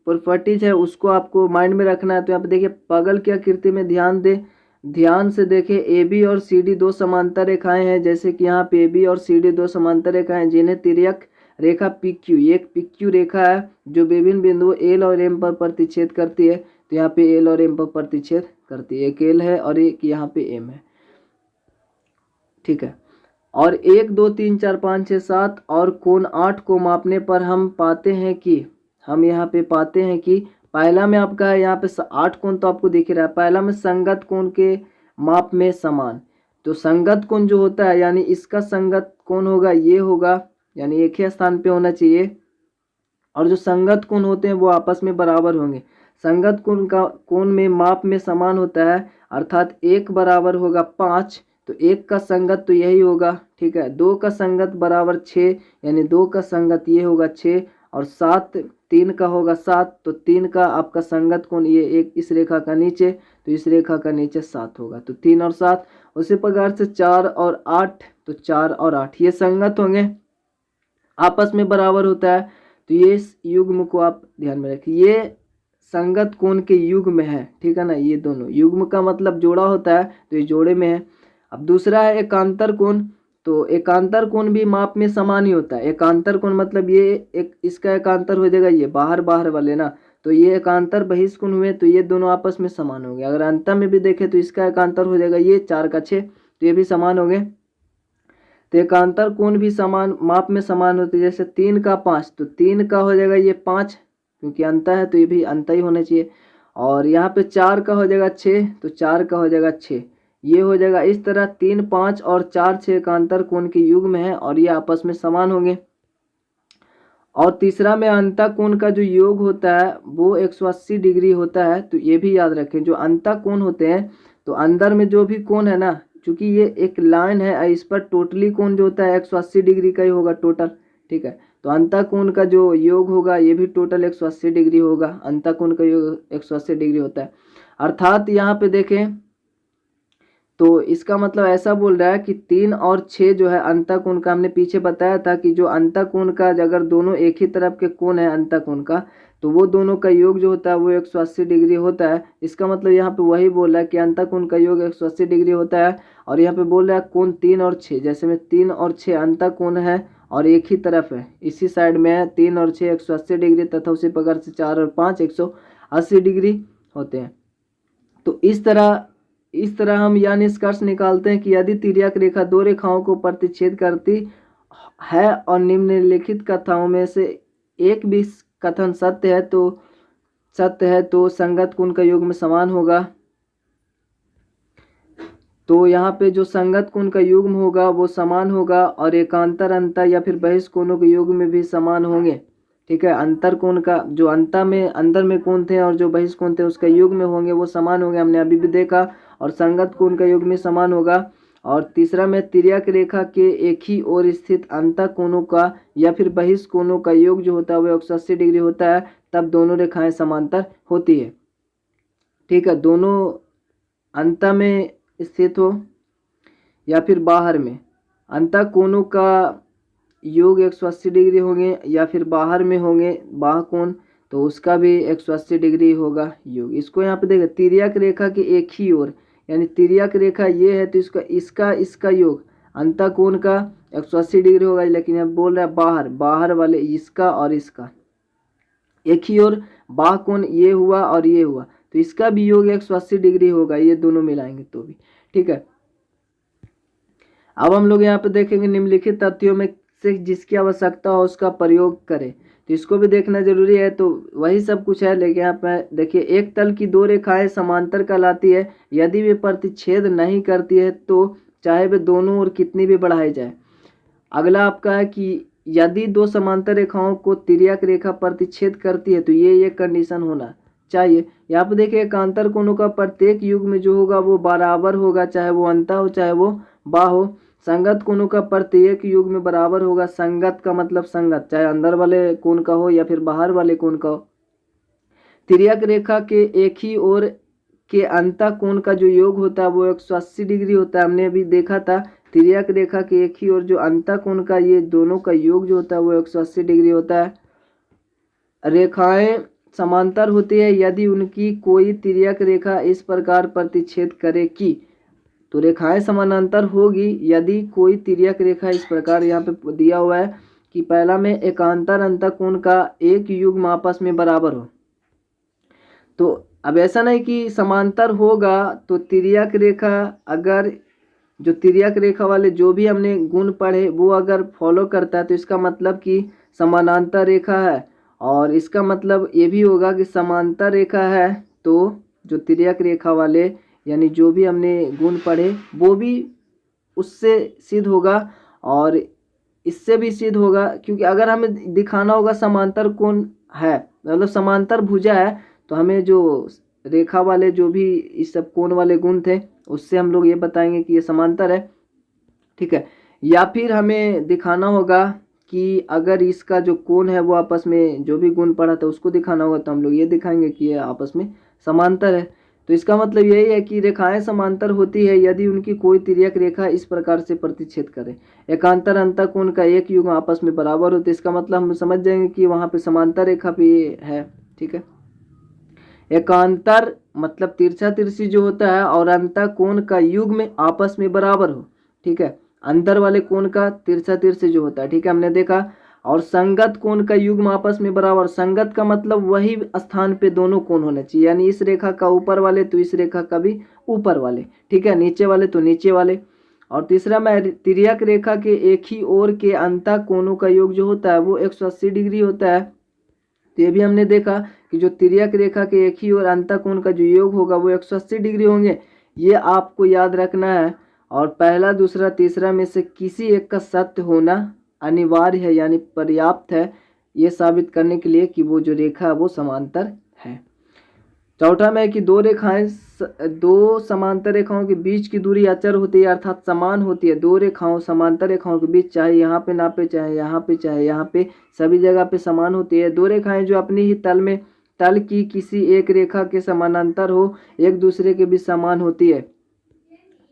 प्रॉपर्टीज है उसको आपको माइंड में रखना है। तो यहाँ पे देखिए पगल की आकृति में ध्यान दे, ध्यान से देखें, ए बी और सी डी दो समांतर रेखाएं हैं, जैसे कि यहाँ पे ए बी और सी डी दो समांतर रेखाएं हैं जिन्हें तिर्यक रेखा पी क्यू, एक पी क्यू रेखा है जो विभिन्न बिंदुओं एल और एम पर प्रतिच्छेद करती है। तो यहाँ पे एल और एम पर प्रतिच्छेद करती है, एक एल है और एक यहाँ पे एम है, ठीक है। और 1 2 3 4 5 6 7 और कोण 8 को मापने पर हम पाते हैं कि यहाँ पे पाते हैं कि पहला में आपका है यहाँ पे 8 कोण तो आपको दिख रहा है, पहला में संगत कोण के माप में समान। तो संगत कोण जो होता है यानी इसका संगत कोण होगा ये होगा, यानी एक ही स्थान पे होना चाहिए, और जो संगत कोण होते हैं वो आपस में बराबर होंगे। संगत कोण का कोण में माप में समान होता है, अर्थात 1 बराबर होगा 5, तो 1 का संगत तो यही होगा, ठीक है। 2 का संगत बराबर 6, यानी 2 का संगत ये होगा 6, और 7 3 का होगा 7, तो 3 का आपका संगत कोण ये एक इस रेखा का नीचे, तो इस रेखा का नीचे 7 होगा, तो 3 और 7। उसी प्रकार से 4 और 8, तो 4 और 8 ये संगत होंगे, आपस में बराबर होता है, तो ये युग्म को आप ध्यान में रखिए, ये संगत कोण के युग्म है, ठीक है ना। ये दोनों युग्म का मतलब जोड़ा होता है, तो ये जोड़े में है। अब दूसरा है एकांतर कोण, तो एकांतर कोण भी माप में समान ही होता है। एकांतर कोण मतलब ये एक इसका एकांतर हो जाएगा ये बाहर वाले ना, तो ये एकांतर बहिष्कोण हुए, तो ये दोनों आपस में समान हो गए। अगर अंतर में भी देखें तो इसका एकांतर हो जाएगा ये 4 का 6, तो ये भी समान हो गए। तो एकांतर कोण भी समान माप में समान होते, जैसे 3 का 5, तो 3 का हो जाएगा ये 5, क्योंकि अंतर है तो ये भी अंतर ही होना चाहिए। और यहाँ पे 4 का हो जाएगा 6, तो 4 का हो जाएगा 6, ये हो जाएगा इस तरह। 3 5 और 4 6 एकांतर कोण के युग्म है और ये आपस में समान होंगे। और तीसरा में अंतः कोण का जो योग होता है वो 180 डिग्री होता है, तो ये भी याद रखें। जो अंतः कोण होते हैं तो अंदर में जो भी कोण है ना, क्योंकि ये एक लाइन है, इस पर टोटली कोण जो होता है 180 डिग्री का ही होगा टोटल, ठीक है। तो अंतः कोण का जो योग होगा ये भी टोटल 180 डिग्री होगा, अंतः कोण का योग 180 डिग्री होता है। अर्थात यहाँ पे देखें तो इसका मतलब ऐसा बोल रहा है कि 3 और 6 जो है अंतः कोण का, हमने पीछे बताया था कि जो अंतः कोण का अगर दोनों एक ही तरफ के कोण है अंतः कोण का, तो वो दोनों का योग जो होता है वो 180 डिग्री होता है। इसका मतलब यहाँ पे वही बोल रहा है कि अंतः कोण का योग 180 डिग्री होता है। और यहाँ पे बोल रहा है कोण 3 और 6, जैसे में 3 और 6 अंतः कोण है और एक ही तरफ है, इसी साइड में है, 3 और 6 180 डिग्री, तथा उसी प्रकार से 4 और 5 180 डिग्री होते हैं। तो इस तरह हम यह निष्कर्ष निकालते हैं कि यदि तिर्यक रेखा दो रेखाओं को प्रतिच्छेद करती है और निम्नलिखित कथाओं में से एक भी कथन सत्य है तो संगत कोण का युग्म समान होगा। तो यहाँ पे जो संगत कोण का युग्म होगा वो समान होगा और एकांतर अंतर या फिर बहिष्कोणों के युग्म में भी समान होंगे, ठीक है। अंतर कोण का जो अंदर में कोण थे और जो बहिष्कोण थे उसका युग्म में होंगे वो समान होंगे, हमने अभी भी देखा। और संगत कोण का युग्म में समान होगा। और तीसरा में तिर्यक रेखा के एक ही ओर स्थित अंतः कोणों का या फिर बहिष्कोणों का योग जो होता है वो 180 डिग्री होता है, तब दोनों रेखाएं समांतर होती है, ठीक है। दोनों अंतः में स्थित हो या फिर बाहर में, अंतः कोणों का योग 180 डिग्री होंगे या फिर बाहर में होंगे बाह्य कोण, तो उसका भी 180 डिग्री होगा योग। इसको यहाँ पे देखिए तिर्यक रेखा के एक ही ओर, यानी तिर्यक रेखा ये है तो इसका योग अंतः कोण का 180 डिग्री होगा, लेकिन अब बोल रहा है बाहर वाले इसका और इसका एक ही ओर बाह्य कोण ये हुआ और ये हुआ, तो इसका भी योग 180 डिग्री होगा, ये दोनों मिलाएंगे तो भी, ठीक है। अब हम लोग यहाँ पे देखेंगे निम्नलिखित तथ्यों में से जिसकी आवश्यकता हो उसका प्रयोग करें, तो इसको भी देखना जरूरी है। तो वही सब कुछ है, लेकिन यहाँ पे देखिए एक तल की दो रेखाएं समांतर कहलाती है यदि वे प्रतिच्छेद नहीं करती है, तो चाहे वे दोनों ओर कितनी भी बढ़ाई जाए। अगला आपका है कि यदि दो समांतर रेखाओं को तिर्यक रेखा प्रतिच्छेद करती है तो ये कंडीशन होना चाहिए। यहाँ पे देखिए एकांतर कोणों का प्रत्येक युग्म जो होगा वो बराबर होगा, चाहे वो अंतः हो चाहे वो बाह्य हो। संगत कोणों का प्रत्येक युग्म में बराबर होगा, संगत का मतलब संगत, चाहे अंदर वाले कोण का हो या फिर बाहर वाले कोण का हो। तिर्यक रेखा के एक ही ओर के अंतः कोण का जो योग होता है वो 180 डिग्री होता है, हमने अभी देखा था। तिर्यक रेखा के एक ही ओर जो अंतः कोण का ये दोनों का योग जो होता है वो 180 डिग्री होता है। रेखाएं समांतर होती है यदि उनकी कोई तिर्यक रेखा इस प्रकार प्रतिच्छेद करे कि, तो रेखाएं समानांतर होगी यदि कोई तिर्यक रेखा इस प्रकार यहाँ पे दिया हुआ है कि पहला में एकांतर अंतः कोण का एक युग्म आपस में बराबर हो। तो अब ऐसा नहीं कि समांतर होगा तो तिर्यक रेखा, अगर जो तिर्यक रेखा वाले जो भी हमने गुण पढ़े वो अगर फॉलो करता है तो इसका मतलब कि समानांतर रेखा है, और इसका मतलब ये भी होगा कि समांतर रेखा है तो जो तिर्यक रेखा वाले यानी जो भी हमने गुण पढ़े वो भी उससे सिद्ध होगा और इससे भी सिद्ध होगा, क्योंकि अगर हमें दिखाना होगा समांतर कोण है मतलब समांतर भुजा है, तो हमें जो रेखा वाले जो भी इस सब कोण वाले गुण थे उससे हम लोग ये बताएंगे कि ये समांतर है, ठीक है। या फिर हमें दिखाना होगा कि अगर इसका जो कोण है वो आपस में जो भी गुण पड़ा था उसको दिखाना होगा, तो हम लोग ये दिखाएंगे कि ये आपस में समांतर है। तो इसका मतलब यही है कि रेखाएं समांतर होती है यदि उनकी कोई तिर्यक रेखा इस प्रकार से प्रतिच्छेद करे। एकांतर अंतःकोण का एक युग्म आपस में बराबर हो, तो इसका मतलब हम समझ जाएंगे कि वहाँ पे समांतर रेखा भी है। ठीक है, एकांतर मतलब तिरछा तिरछी जो होता है और अंतःकोण का युग्म आपस में बराबर हो। ठीक है, अंदर वाले कोण का तिरछा तिरछी जो होता है, ठीक है, हमने देखा। और संगत कोण का युग्म आपस में बराबर। संगत का मतलब वही स्थान पे दोनों कोण होने चाहिए, यानी इस रेखा का ऊपर वाले तो इस रेखा का भी ऊपर वाले, ठीक है, नीचे वाले तो नीचे वाले। और तीसरा में तिर्यक रेखा के एक ही ओर के अंतःकोणों का योग जो होता है वो 180 डिग्री होता है। तो ये भी हमने देखा कि जो तिर्यक रेखा के एक ही ओर अंतःकोण का जो योग होगा वो 180 डिग्री होंगे। ये आपको याद रखना है। और पहला दूसरा तीसरा में से किसी एक का सत्य होना अनिवार्य है, यानी पर्याप्त है ये साबित करने के लिए कि वो जो रेखा है वो समांतर है। चौथा में है कि दो समांतर रेखाओं के बीच की दूरी अचर होती है, अर्थात समान होती है। दो रेखाओं समांतर रेखाओं के बीच चाहे यहाँ पे नापे चाहे यहाँ पे चाहे यहाँ पे सभी जगह पे समान होती है। दो रेखाएं जो अपनी ही तल की किसी एक रेखा के समानांतर हो एक दूसरे के बीच समान होती है।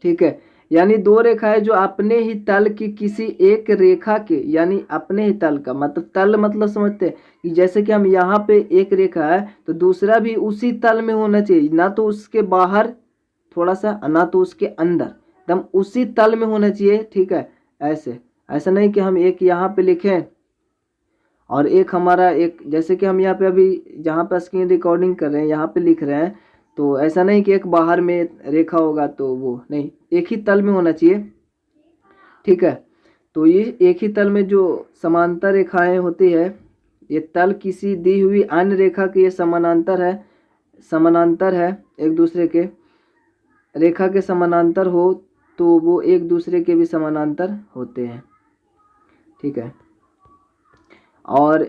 ठीक है, यानी दो रेखाएं जो अपने ही तल की किसी एक रेखा के, यानी अपने ही तल का मतलब तल मतलब समझते हैं कि जैसे कि हम यहाँ पे एक रेखा है तो दूसरा भी उसी तल में होना चाहिए, ना तो उसके बाहर थोड़ा सा ना तो उसके अंदर, एकदम उसी तल में होना चाहिए। ठीक है, ऐसा नहीं कि हम एक यहाँ पे लिखें और एक हमारा एक, जैसे कि हम यहाँ पे अभी जहाँ पे स्क्रीन रिकॉर्डिंग कर रहे हैं यहाँ पे लिख रहे हैं, तो ऐसा नहीं कि एक बाहर में रेखा होगा तो वो नहीं, एक ही तल में होना चाहिए। ठीक है, तो ये एक ही तल में जो समांतर रेखाएं होती है, ये तल किसी दी हुई अन्य रेखा के ये समानांतर है एक दूसरे के, रेखा के समानांतर हो तो वो एक दूसरे के भी समानांतर होते हैं। ठीक है, और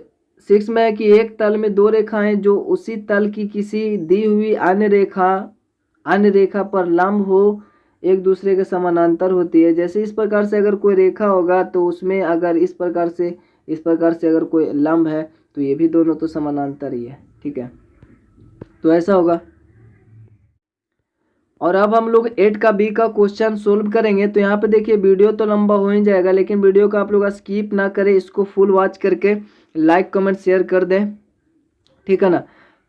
6 में है कि एक तल में दो रेखाएं जो उसी तल की किसी दी हुई अन्य रेखा पर लंब हो एक दूसरे के समानांतर होती है। जैसे इस प्रकार से अगर कोई रेखा होगा तो उसमें अगर इस प्रकार से अगर कोई लंब है तो ये भी दोनों तो समानांतर ही है। ठीक है, तो ऐसा होगा। और अब हम लोग 8 का बी का क्वेश्चन सोल्व करेंगे। तो यहाँ पे देखिए वीडियो तो लंबा हो ही जाएगा, लेकिन वीडियो को आप लोग स्किप ना करें, इसको फुल वॉच करके लाइक कमेंट शेयर कर दें। ठीक है ना,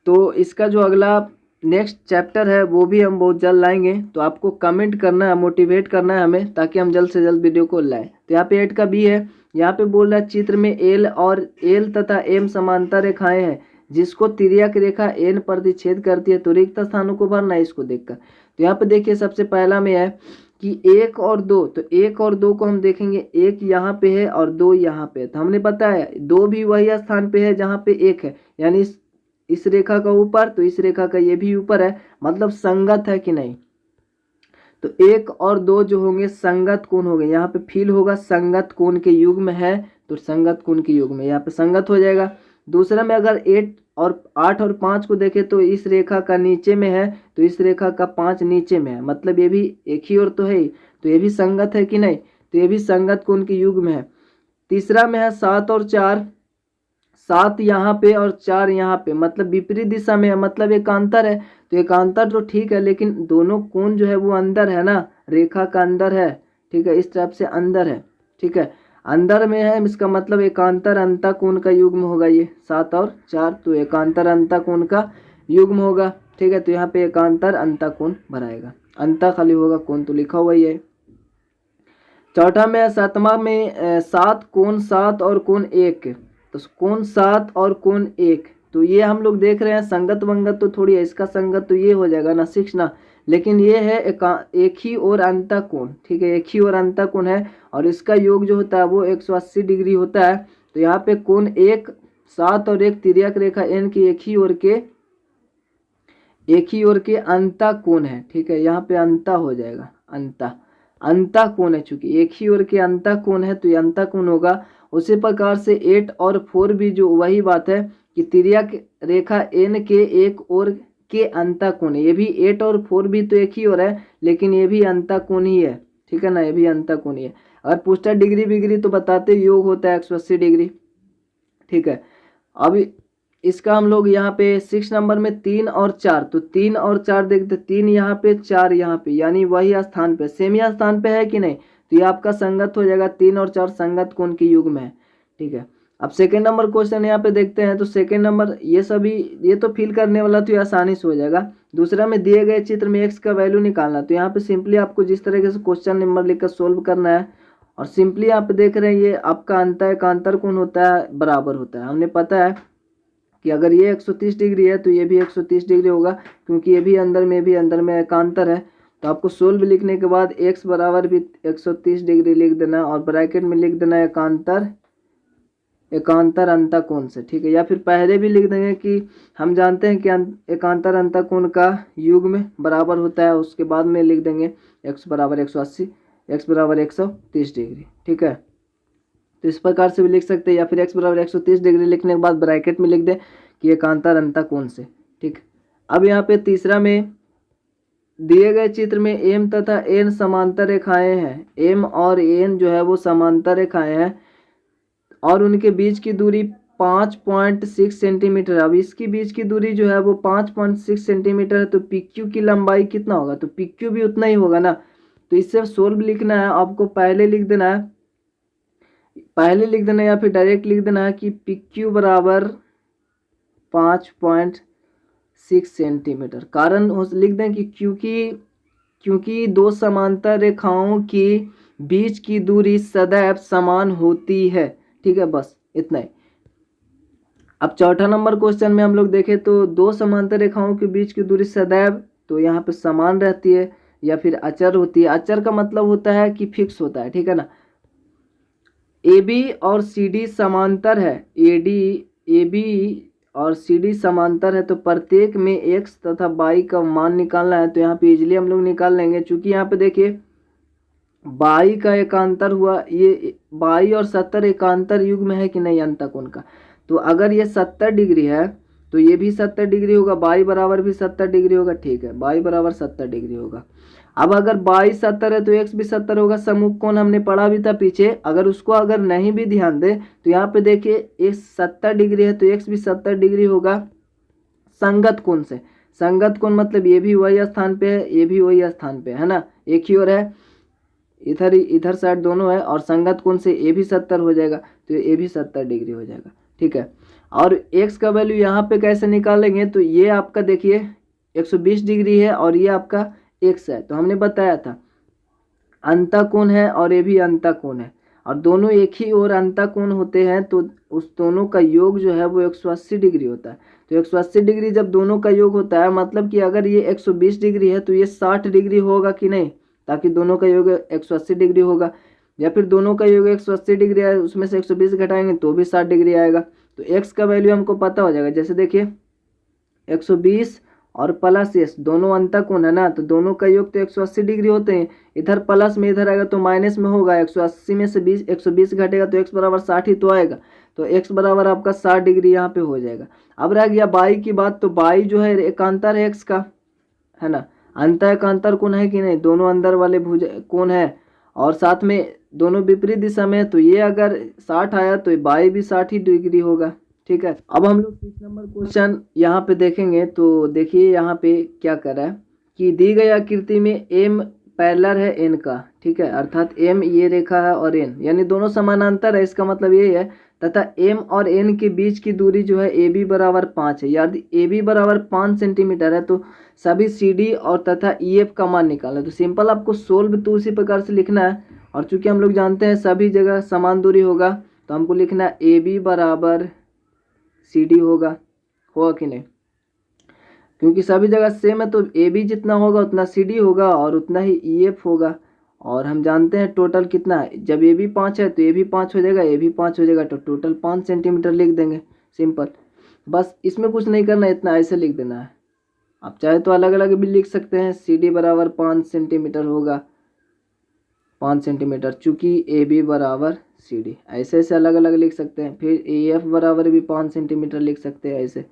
तो इसका जो अगला नेक्स्ट चैप्टर है वो भी हम बहुत जल्द लाएंगे, तो आपको कमेंट करना है, मोटिवेट करना है हमें, ताकि हम जल्द से जल्द वीडियो को लाएं। तो यहाँ पे 8 का बी है, यहाँ पे बोल रहा है चित्र में एल तथा एम समांतर रेखाएं हैं जिसको तिर्यक रेखा एन प्रतिच्छेद करती है, तो रिक्त स्थानों को भरना है इसको देखकर। तो यहाँ पे देखिए सबसे पहला में है कि 1 और 2, तो 1 और 2 को हम देखेंगे, 1 यहाँ पे है और 2 यहाँ पे है, तो हमने बताया 2 भी वही स्थान पे है जहाँ पे 1 है, यानी इस रेखा का ऊपर तो इस रेखा का ये भी ऊपर है, मतलब संगत है कि नहीं। तो 1 और 2 जो होंगे संगत कोण हो गए, यहाँ पे फील होगा संगत कोण के युग्म है, तो संगत कोण के युग्म यहाँ पे संगत हो जाएगा। दूसरा में अगर 8 और 5 को देखें तो इस रेखा का नीचे में है तो इस रेखा का 5 नीचे में है, मतलब ये भी एक ही ओर तो है, तो ये भी संगत है कि नहीं, तो ये भी संगत कोण के युग्म है। तीसरा में है 7 और 4, 7 यहाँ पे और 4 यहाँ पे, मतलब विपरीत दिशा में है, मतलब एकांतर है। तो एकांतर तो ठीक है, लेकिन दोनों कोण जो है वो अंदर है ना, रेखा का अंदर है। ठीक है, इस तरफ से अंदर है। ठीक है, अंदर में है, इसका मतलब एकांतर अंतःकोण का युग्म होगा ये 7 और 4, तो एकांतर अंतःकोण का युग्म होगा। ठीक है, तो यहाँ पे एकांतर अंतःकोण भराएगा, अंतः खाली होगा, कोण तो लिखा हुआ ही है। चौथा में 7वां में 7 कोण 7 और कोण 1, तो कोण 7 और कोण 1, तो ये हम लोग देख रहे हैं संगत वंगत तो थोड़ी है, इसका संगत तो ये हो जाएगा ना 6 ना, लेकिन ये है एक ही और अंतःकोण। ठीक है, एक ही और अंतःकोण है और इसका योग जो होता है वो 180 डिग्री होता है। तो यहाँ पे कोण 1 7 और 1 तिर्यक रेखा एन की एक ही ओर के अंतःकोण है। ठीक है, यहाँ पे अंतः हो जाएगा, अंतःकोण है, चूंकि एक ही ओर के अंतःकोण है तो ये अंतःकोण होगा। उसी प्रकार से 8 और 4 भी जो वही बात है कि तिर्यक रेखा एन के एक ओर के अंतःकोण है, ये भी 8 और 4 भी तो एक ही ओर है, लेकिन ये भी अंतःकोण ही है। ठीक है ना, ये भी अंतःकोण ही है। अगर पूछता है डिग्री तो बताते योग होता है 180 डिग्री। ठीक है, अब इसका हम लोग यहाँ पे 6 नंबर में 3 और 4, तो 3 और 4 देखते, 3 यहाँ पे 4 यहाँ पे, यानी वही स्थान पे, सेम ही स्थान पे है कि नहीं, तो ये आपका संगत हो जाएगा, 3 और 4 संगत कोण के युग्म है। ठीक है, अब सेकेंड नंबर क्वेश्चन यहाँ पे देखते हैं। तो सेकेंड नंबर ये सभी ये तो फिल करने वाला तो ये आसानी से हो जाएगा। दूसरा में दिए गए चित्र में एक्स का वैल्यू निकालना, तो यहाँ पे सिंपली आपको जिस तरीके से क्वेश्चन नंबर लिखकर सोल्व करना है, और सिंपली आप देख रहे हैं ये आपका एकांतर कोण होता है बराबर होता है। हमने पता है कि अगर ये 130 डिग्री है तो ये भी 130 डिग्री होगा, क्योंकि ये भी अंदर में एकांतर है। तो आपको सोल्व लिखने के बाद x बराबर भी 130 डिग्री लिख देना, और ब्रैकेट में लिख देना एकांतर अंतःकोण से। ठीक है, या फिर पहले भी लिख देंगे कि हम जानते हैं कि एकांतर अंतःकोण का युग्म बराबर होता है, उसके बाद में लिख देंगे x बराबर 180, x बराबर 130 डिग्री। ठीक है, तो इस प्रकार से भी लिख सकते हैं, या फिर x बराबर 130 डिग्री लिखने के बाद ब्रैकेट में लिख दें कि एकांतर अंतःकोण से। ठीक, अब यहाँ पे तीसरा में दिए गए चित्र में m तथा n समांतर रेखाएं हैं। m और n जो है वो समांतर रेखाएं हैं और उनके बीच की दूरी 5.6 सेंटीमीटर। अब इसकी बीच की दूरी जो है वो 5.6 सेंटीमीटर है, तो PQ की लंबाई कितना होगा, तो PQ भी उतना ही होगा ना। तो इससे सोल्व लिखना है, आपको पहले लिख देना है या फिर डायरेक्ट लिख देना है कि PQ बराबर 5.6 सेंटीमीटर। कारण लिख दें कि क्योंकि दो समांतर रेखाओं की बीच की दूरी सदैव समान होती है। ठीक है, बस इतना ही। अब चौथा नंबर क्वेश्चन में हम लोग देखें तो दो समांतर रेखाओं के बीच की दूरी सदैव, तो यहाँ पे समान रहती है या फिर अचर होती है। अचर का मतलब होता है कि फिक्स होता है। ठीक है ना। AB और CD समांतर है, AB और CD समांतर है, तो प्रत्येक में x तथा y का मान निकालना है। तो यहाँ पे इजीली हम लोग निकाल लेंगे, चूंकि यहाँ पे देखिए y का एकांतर हुआ, ये y और 70 एकांतर युग्म है कि नहीं अंतःकोण का। तो अगर ये 70 डिग्री है तो ये भी 70 डिग्री होगा, y बराबर भी 70 डिग्री होगा। ठीक है, y बराबर 70 डिग्री होगा। अब अगर y 70 है तो x भी 70 होगा। सम्मुख कोण हमने पढ़ा भी था पीछे, अगर उसको अगर नहीं भी ध्यान दे तो यहाँ पे देखिए x 70 डिग्री है तो x भी 70 डिग्री होगा संगत कोण से। संगत कोण मतलब ये भी वही स्थान पे है, ये भी वही स्थान पे है ना, एक ही ओर है, इधर साइड दोनों है, और संगत कोण से ये भी 70 हो जाएगा, तो ये भी 70 डिग्री हो जाएगा। ठीक है, और x का वैल्यू यहाँ पे कैसे निकालेंगे, तो ये आपका देखिए 120 डिग्री है और ये आपका x है। तो हमने बताया था अंतःकोण है और ये भी अंतःकोण है, और दोनों एक ही ओर अंतःकोण होते हैं, तो उस दोनों का योग जो है वो 180 डिग्री होता है। तो 180 डिग्री जब दोनों का योग होता है, मतलब कि अगर ये 120 डिग्री है तो ये 60 डिग्री होगा कि नहीं, ताकि दोनों का योग 180 डिग्री होगा। या फिर दोनों का योग 180 डिग्री है, उसमें से 120 घटाएंगे तो भी 60 डिग्री आएगा। तो x का वैल्यू हमको पता हो जाएगा। जैसे देखिए 120 और प्लस s दोनों अंतःकोण है ना, तो दोनों का योग तो 180 डिग्री होते हैं। इधर प्लस में इधर आएगा तो माइनस में होगा, 180 में से 120 घटेगा तो x बराबर 60 ही तो आएगा। तो x बराबर आपका 60 डिग्री यहाँ पे हो जाएगा। अब रह गया y की बात, तो y जो है एकांतर है x का, है ना, अंतः एकांतर कोण है कि नहीं, दोनों अंदर वाले भुज कोण है और साथ में दोनों विपरीत दिशा में, तो ये अगर 60 आया तो y भी 60 ही डिग्री होगा। ठीक है, अब हम लोग 6 नंबर क्वेश्चन यहाँ पे देखेंगे। तो देखिए यहाँ पे क्या कर रहा है कि दी गई आकृति में m पैरेलल है n का। ठीक है, अर्थात m ये रेखा है और n यानी दोनों समानांतर है, इसका मतलब ये है, तथा m और n के बीच की दूरी जो है AB बराबर 5 है। यदि AB बराबर 5 सेंटीमीटर है तो सभी CD और तथा EF का मान निकालना है। तो सिंपल आपको सोल्व तो उसी प्रकार से लिखना है, और चूंकि हम लोग जानते हैं सभी जगह समान दूरी होगा तो हमको लिखना है AB बराबर CD होगा कि नहीं, क्योंकि सभी जगह सेम है तो AB जितना होगा उतना CD होगा और उतना ही EF होगा। और हम जानते हैं टोटल कितना है, जब AB 5 है तो ये भी 5 हो जाएगा, ये भी 5 हो जाएगा, तो टोटल 5 सेंटीमीटर लिख देंगे। सिंपल, बस इसमें कुछ नहीं करना, इतना ऐसे लिख देना है। आप चाहे तो अलग अलग भी लिख सकते हैं, CD बराबर 5 सेंटीमीटर होगा, 5 सेंटीमीटर, चूँकि AB बराबर CD, ऐसे ऐसे अलग अलग लिख सकते हैं। फिर EF बराबर भी 5 सेंटीमीटर लिख सकते हैं ऐसे,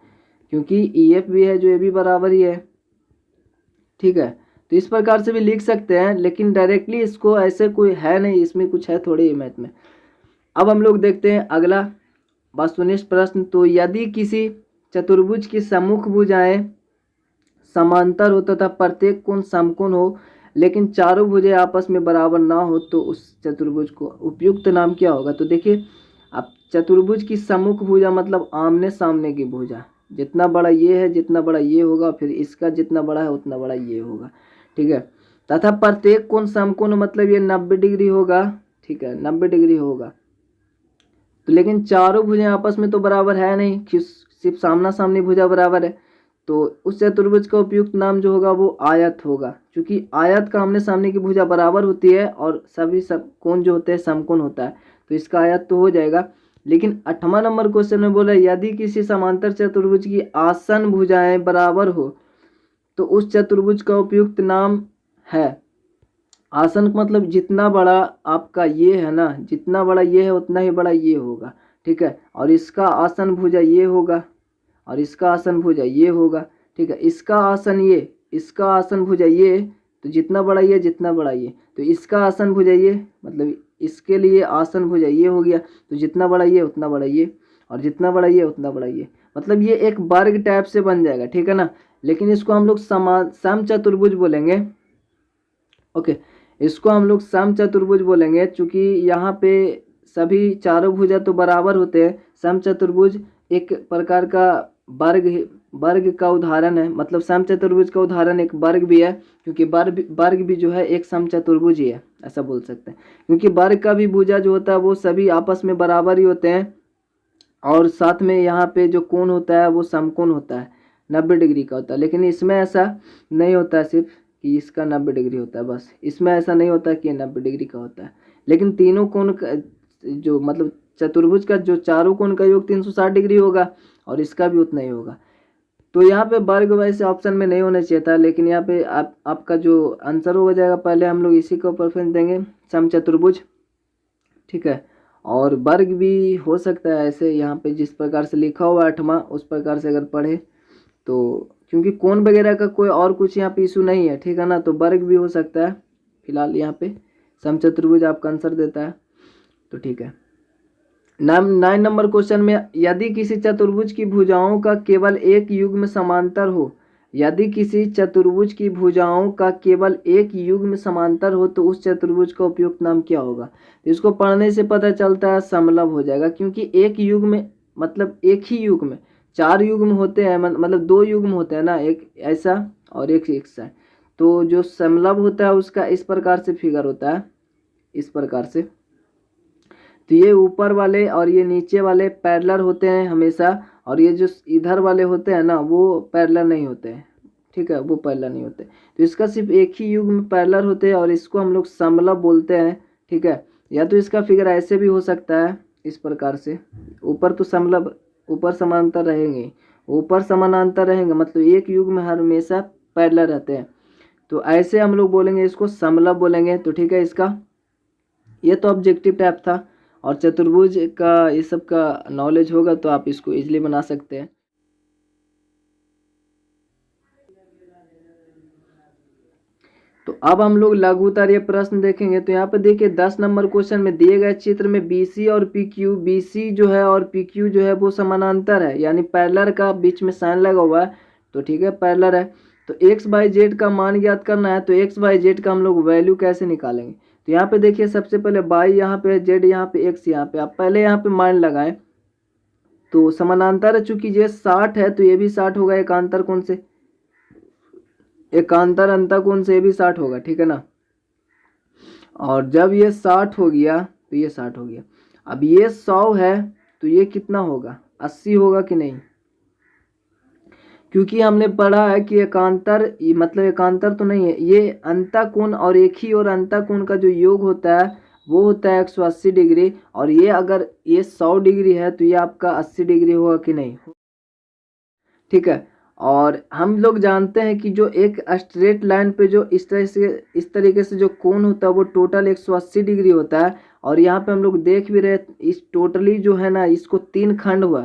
क्योंकि EF भी है जो AB बराबर ही है। ठीक है, तो इस प्रकार से भी लिख सकते हैं, लेकिन डायरेक्टली इसको ऐसे कोई है नहीं, इसमें कुछ है थोड़ी मैथ में। अब हम लोग देखते हैं अगला वस्तुनिष्ठ प्रश्न। तो यदि किसी चतुर्भुज की सम्मुख भुजाएं समांतर हो तथा प्रत्येक कोण समकोण हो, लेकिन चारों भुजें आपस में बराबर ना हो, तो उस चतुर्भुज को उपयुक्त नाम क्या होगा? तो देखिए, अब चतुर्भुज की सम्मुख भुजा मतलब आमने सामने की भुजा, जितना बड़ा ये है जितना बड़ा ये होगा, फिर इसका जितना बड़ा है उतना बड़ा ये होगा, ठीक है। तथा प्रत्येक कोण समकोण मतलब ये 90 डिग्री होगा, ठीक है, 90 डिग्री होगा। तो लेकिन चारों भुजें आपस में तो बराबर है नहीं, सिर्फ सामना सामनी भुजा बराबर है। तो उस चतुर्भुज का उपयुक्त नाम जो होगा वो आयत होगा, क्योंकि आयत का आमने सामने की भुजा बराबर होती है और सभी सब कोण जो होते हैं समकोण होता है, तो इसका आयत तो हो जाएगा। लेकिन 8वां नंबर क्वेश्चन में बोला यदि किसी समांतर चतुर्भुज की आसन भुजाएं बराबर हो, तो उस चतुर्भुज का उपयुक्त नाम है। आसन मतलब जितना बड़ा आपका ये है ना, जितना बड़ा ये है उतना ही बड़ा ये होगा, ठीक है। और इसका आसन भुजा ये होगा और इसका आसन भुजा ये होगा, ठीक है। इसका आसन ये, इसका आसन भुजा ये, तो जितना बड़ा ये जितना बड़ा ये, तो इसका आसन भुजा ये मतलब इसके लिए आसन भुजा ये हो गया, तो जितना बड़ा ये उतना बड़ा ये, और जितना बड़ा ये उतना बड़ा ये, मतलब ये एक वर्ग टाइप से बन जाएगा, ठीक है ना। लेकिन इसको हम लोग समचतुर्भुज बोलेंगे, ओके। इसको हम लोग समचतुर्भुज बोलेंगे, चूँकि यहाँ पे सभी चारों भुजा तो बराबर होते हैं। समचतुर्भुज एक प्रकार का वर्ग का उदाहरण है, मतलब समचतुर्भुज का उदाहरण एक वर्ग भी है, क्योंकि वर्ग भी जो है एक समचतुर्भुज ही है, ऐसा बोल सकते हैं। क्योंकि वर्ग का भी भुजा जो होता है वो सभी आपस में बराबर ही होते हैं, और साथ में यहाँ पे जो कोण होता है वो समकोण होता है, 90 डिग्री का होता है। लेकिन इसमें ऐसा नहीं होता है सिर्फ कि इसका 90 डिग्री होता है, बस इसमें ऐसा नहीं होता कि 90 डिग्री का होता है। लेकिन तीनों कोण का जो मतलब चतुर्भुज का जो चारों कोण का योग 360 डिग्री होगा और इसका भी उतना ही होगा। तो यहाँ पे वर्ग वैसे ऑप्शन में नहीं होना चाहिए था, लेकिन यहाँ पे आपका जो आंसर हो जाएगा, पहले हम लोग इसी को प्रेफरेंस देंगे, समचतुर्भुज, ठीक है। और वर्ग भी हो सकता है ऐसे, यहाँ पे जिस प्रकार से लिखा हुआ 8वां उस प्रकार से अगर पढ़े तो, क्योंकि कोण वगैरह का कोई और कुछ यहाँ पे इशू नहीं है, ठीक है ना। तो वर्ग भी हो सकता है, फिलहाल यहाँ पे समचतुर्भुज आपका आंसर देता है, तो ठीक है। 9 नंबर क्वेश्चन में यदि किसी चतुर्भुज की भुजाओं का केवल एक युग्म समांतर हो, यदि किसी चतुर्भुज की भुजाओं का केवल एक युग्म समांतर हो, तो उस चतुर्भुज का उपयुक्त नाम क्या होगा? तो इसको पढ़ने से पता चलता है समलंब हो जाएगा, क्योंकि एक युग्म मतलब एक ही युग्म, 4 युग्म होते हैं, मतलब 2 युग्म होते हैं ना, एक ऐसा और एक ऐसा। तो जो समलंब होता है उसका इस प्रकार से फिगर होता है, इस प्रकार से। तो ये ऊपर वाले और ये नीचे वाले पैरेलल होते हैं हमेशा, और ये जो इधर वाले होते हैं ना वो पैरेलल नहीं होते हैं, ठीक है, वो पैरेलल नहीं होते। तो इसका सिर्फ एक ही युग्म पैरेलल होते हैं और इसको हम लोग समलंब बोलते हैं, ठीक है। या तो इसका फिगर ऐसे भी हो सकता है, इस प्रकार से, ऊपर तो समलंब, ऊपर समानांतर रहेंगे, ऊपर समानांतर रहेंगे, मतलब एक युग्म हमेशा पैरेलल रहते हैं, तो ऐसे हम लोग बोलेंगे, इसको समलंब बोलेंगे, तो ठीक है। इसका ये तो ऑब्जेक्टिव टाइप था, और चतुर्भुज का ये सब का नॉलेज होगा तो आप इसको इजीली बना सकते हैं। तो अब हम लोग लघुत्तरीय प्रश्न देखेंगे। तो यहाँ पे देखिए 10 नंबर क्वेश्चन में दिए गए चित्र में BC और PQ, BC जो है और PQ जो है वो समानांतर है, यानी पैरेलल का बीच में साइन लगा हुआ है, तो ठीक है पैरेलल है। तो x बाई जेड का मान ज्ञात करना है, तो x बाई जेड का हम लोग वैल्यू कैसे निकालेंगे? तो यहाँ पे देखिए सबसे पहले बाई यहाँ पे, जेड यहाँ पे, x यहाँ पे, आप पहले यहाँ पे मान लगाएं। तो समानांतर है, चूंकि ये 60 है तो ये भी 60 होगा, एकांतर कोण से, एकांतर अंतःकोण से भी 60 होगा, ठीक है ना। और जब ये 60 हो गया तो ये 60 हो गया। अब ये 100 है तो ये कितना होगा? 80 होगा कि नहीं? क्योंकि हमने पढ़ा है कि एकांतर मतलब एकांतर तो नहीं है, ये अंतःकोण और एक ही और अंतःकोण का जो योग होता है वो होता है 180 डिग्री, और ये अगर ये 100 डिग्री है तो ये आपका 80 डिग्री होगा कि नहीं, ठीक है। और हम लोग जानते हैं कि जो एक स्ट्रेट लाइन पे जो इस तरीके से जो कोण होता है वो टोटल 180 डिग्री होता है। और यहाँ पे हम लोग देख भी रहे, इस टोटली जो है ना इसको 3 खंड हुआ,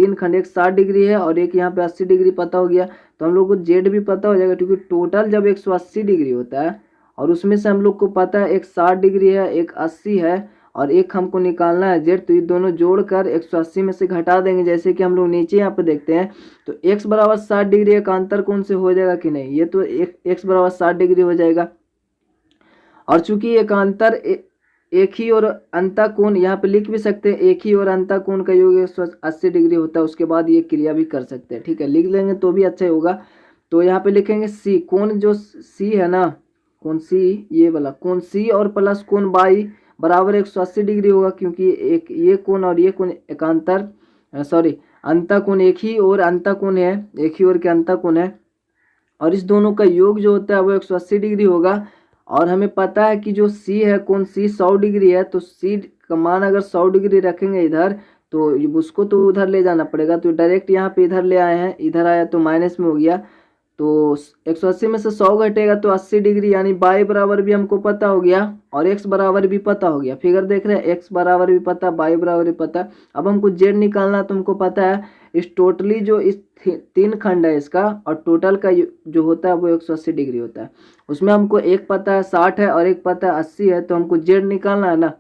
तीन खंड, एक 60 डिग्री है और एक यहाँ पे 80 डिग्री पता हो गया, तो हम लोग को जेड भी पता हो जाएगा, क्योंकि टोटल जब 180 डिग्री होता है और उसमें से हम लोग को पता है एक 60 डिग्री है, एक 80 है और एक हमको निकालना है जेड, तो ये दोनों जोड़कर 180 में से घटा देंगे। जैसे कि हम लोग नीचे यहाँ पे देखते हैं, तो x बराबर 60 डिग्री एकांतर कोण से हो जाएगा कि नहीं, ये तो x बराबर 60 डिग्री हो जाएगा। और चूंकि एकांतर एक ही और अंतः कोण, यहाँ पे लिख भी सकते हैं एक ही और अंतः कोण का योग 180 डिग्री होता है, उसके बाद ये क्रिया भी कर सकते हैं। ठीक है, लिख लेंगे तो भी अच्छा होगा। तो यहाँ पे लिखेंगे सी, कोण जो सी है ना, कोण सी, ये वाला कोण सी और प्लस कोण बाई बराबर 180 डिग्री होगा, क्योंकि एक ये कोण और ये कोण एकांतर अंतः कोण एक ही और अंतः कोण है, एक ही और के अंतः कोण है, और इस दोनों का योग जो होता है वो 180 डिग्री होगा। और हमें पता है कि जो सी है, कोण सी 100 डिग्री है, तो सी का मान अगर 100 डिग्री रखेंगे इधर, तो उसको तो उधर ले जाना पड़ेगा, तो डायरेक्ट यहाँ पे इधर ले आए हैं, इधर आया तो माइनस में हो गया, तो 180 में से 100 घटेगा तो 80 डिग्री, यानी बाई बराबर भी हमको पता हो गया और एक्स बराबर भी पता हो गया। फिगर देख रहे हैं, एक्स बराबर भी पता, बाई बराबर भी पता। अब हमको जेड निकालना, तो हमको पता है इस टोटली जो इस तीन खंड है इसका और टोटल का जो होता है वो 180 डिग्री होता है। उसमें हमको एक पता है 60 है और एक पता है 80 है, तो हमको जेड निकालना है ना।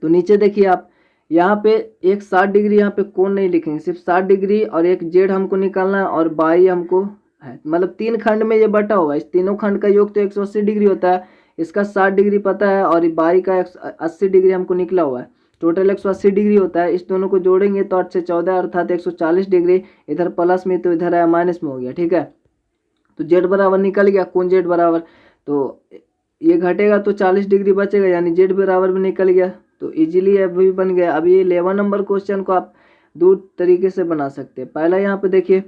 तो नीचे देखिए आप, यहाँ पे एक 60 डिग्री यहाँ पे कोण नहीं लिखेंगे, सिर्फ 60 डिग्री और एक जेड हमको निकालना है और बाई हमको है, मतलब तीन खंड में ये बटा हुआ है, इस तीनों खंड का योग तो 180 डिग्री होता है, इसका 60 डिग्री पता है और बाई का 80 डिग्री हमको निकला हुआ है, टोटल 180 डिग्री होता है। इस दोनों को जोड़ेंगे तो 8 से 14 अर्थात 140 डिग्री, इधर प्लस में तो इधर आया माइनस में हो गया। ठीक है, तो जेड बराबर निकल गया, कोण जेड बराबर, तो ये घटेगा तो 40 डिग्री बचेगा, यानी जेड बराबर भी निकल गया, तो इजीली अब भी बन गया। अब ये 11 नंबर क्वेश्चन को आप दो तरीके से बना सकते हैं। पहला यहाँ पे देखिए,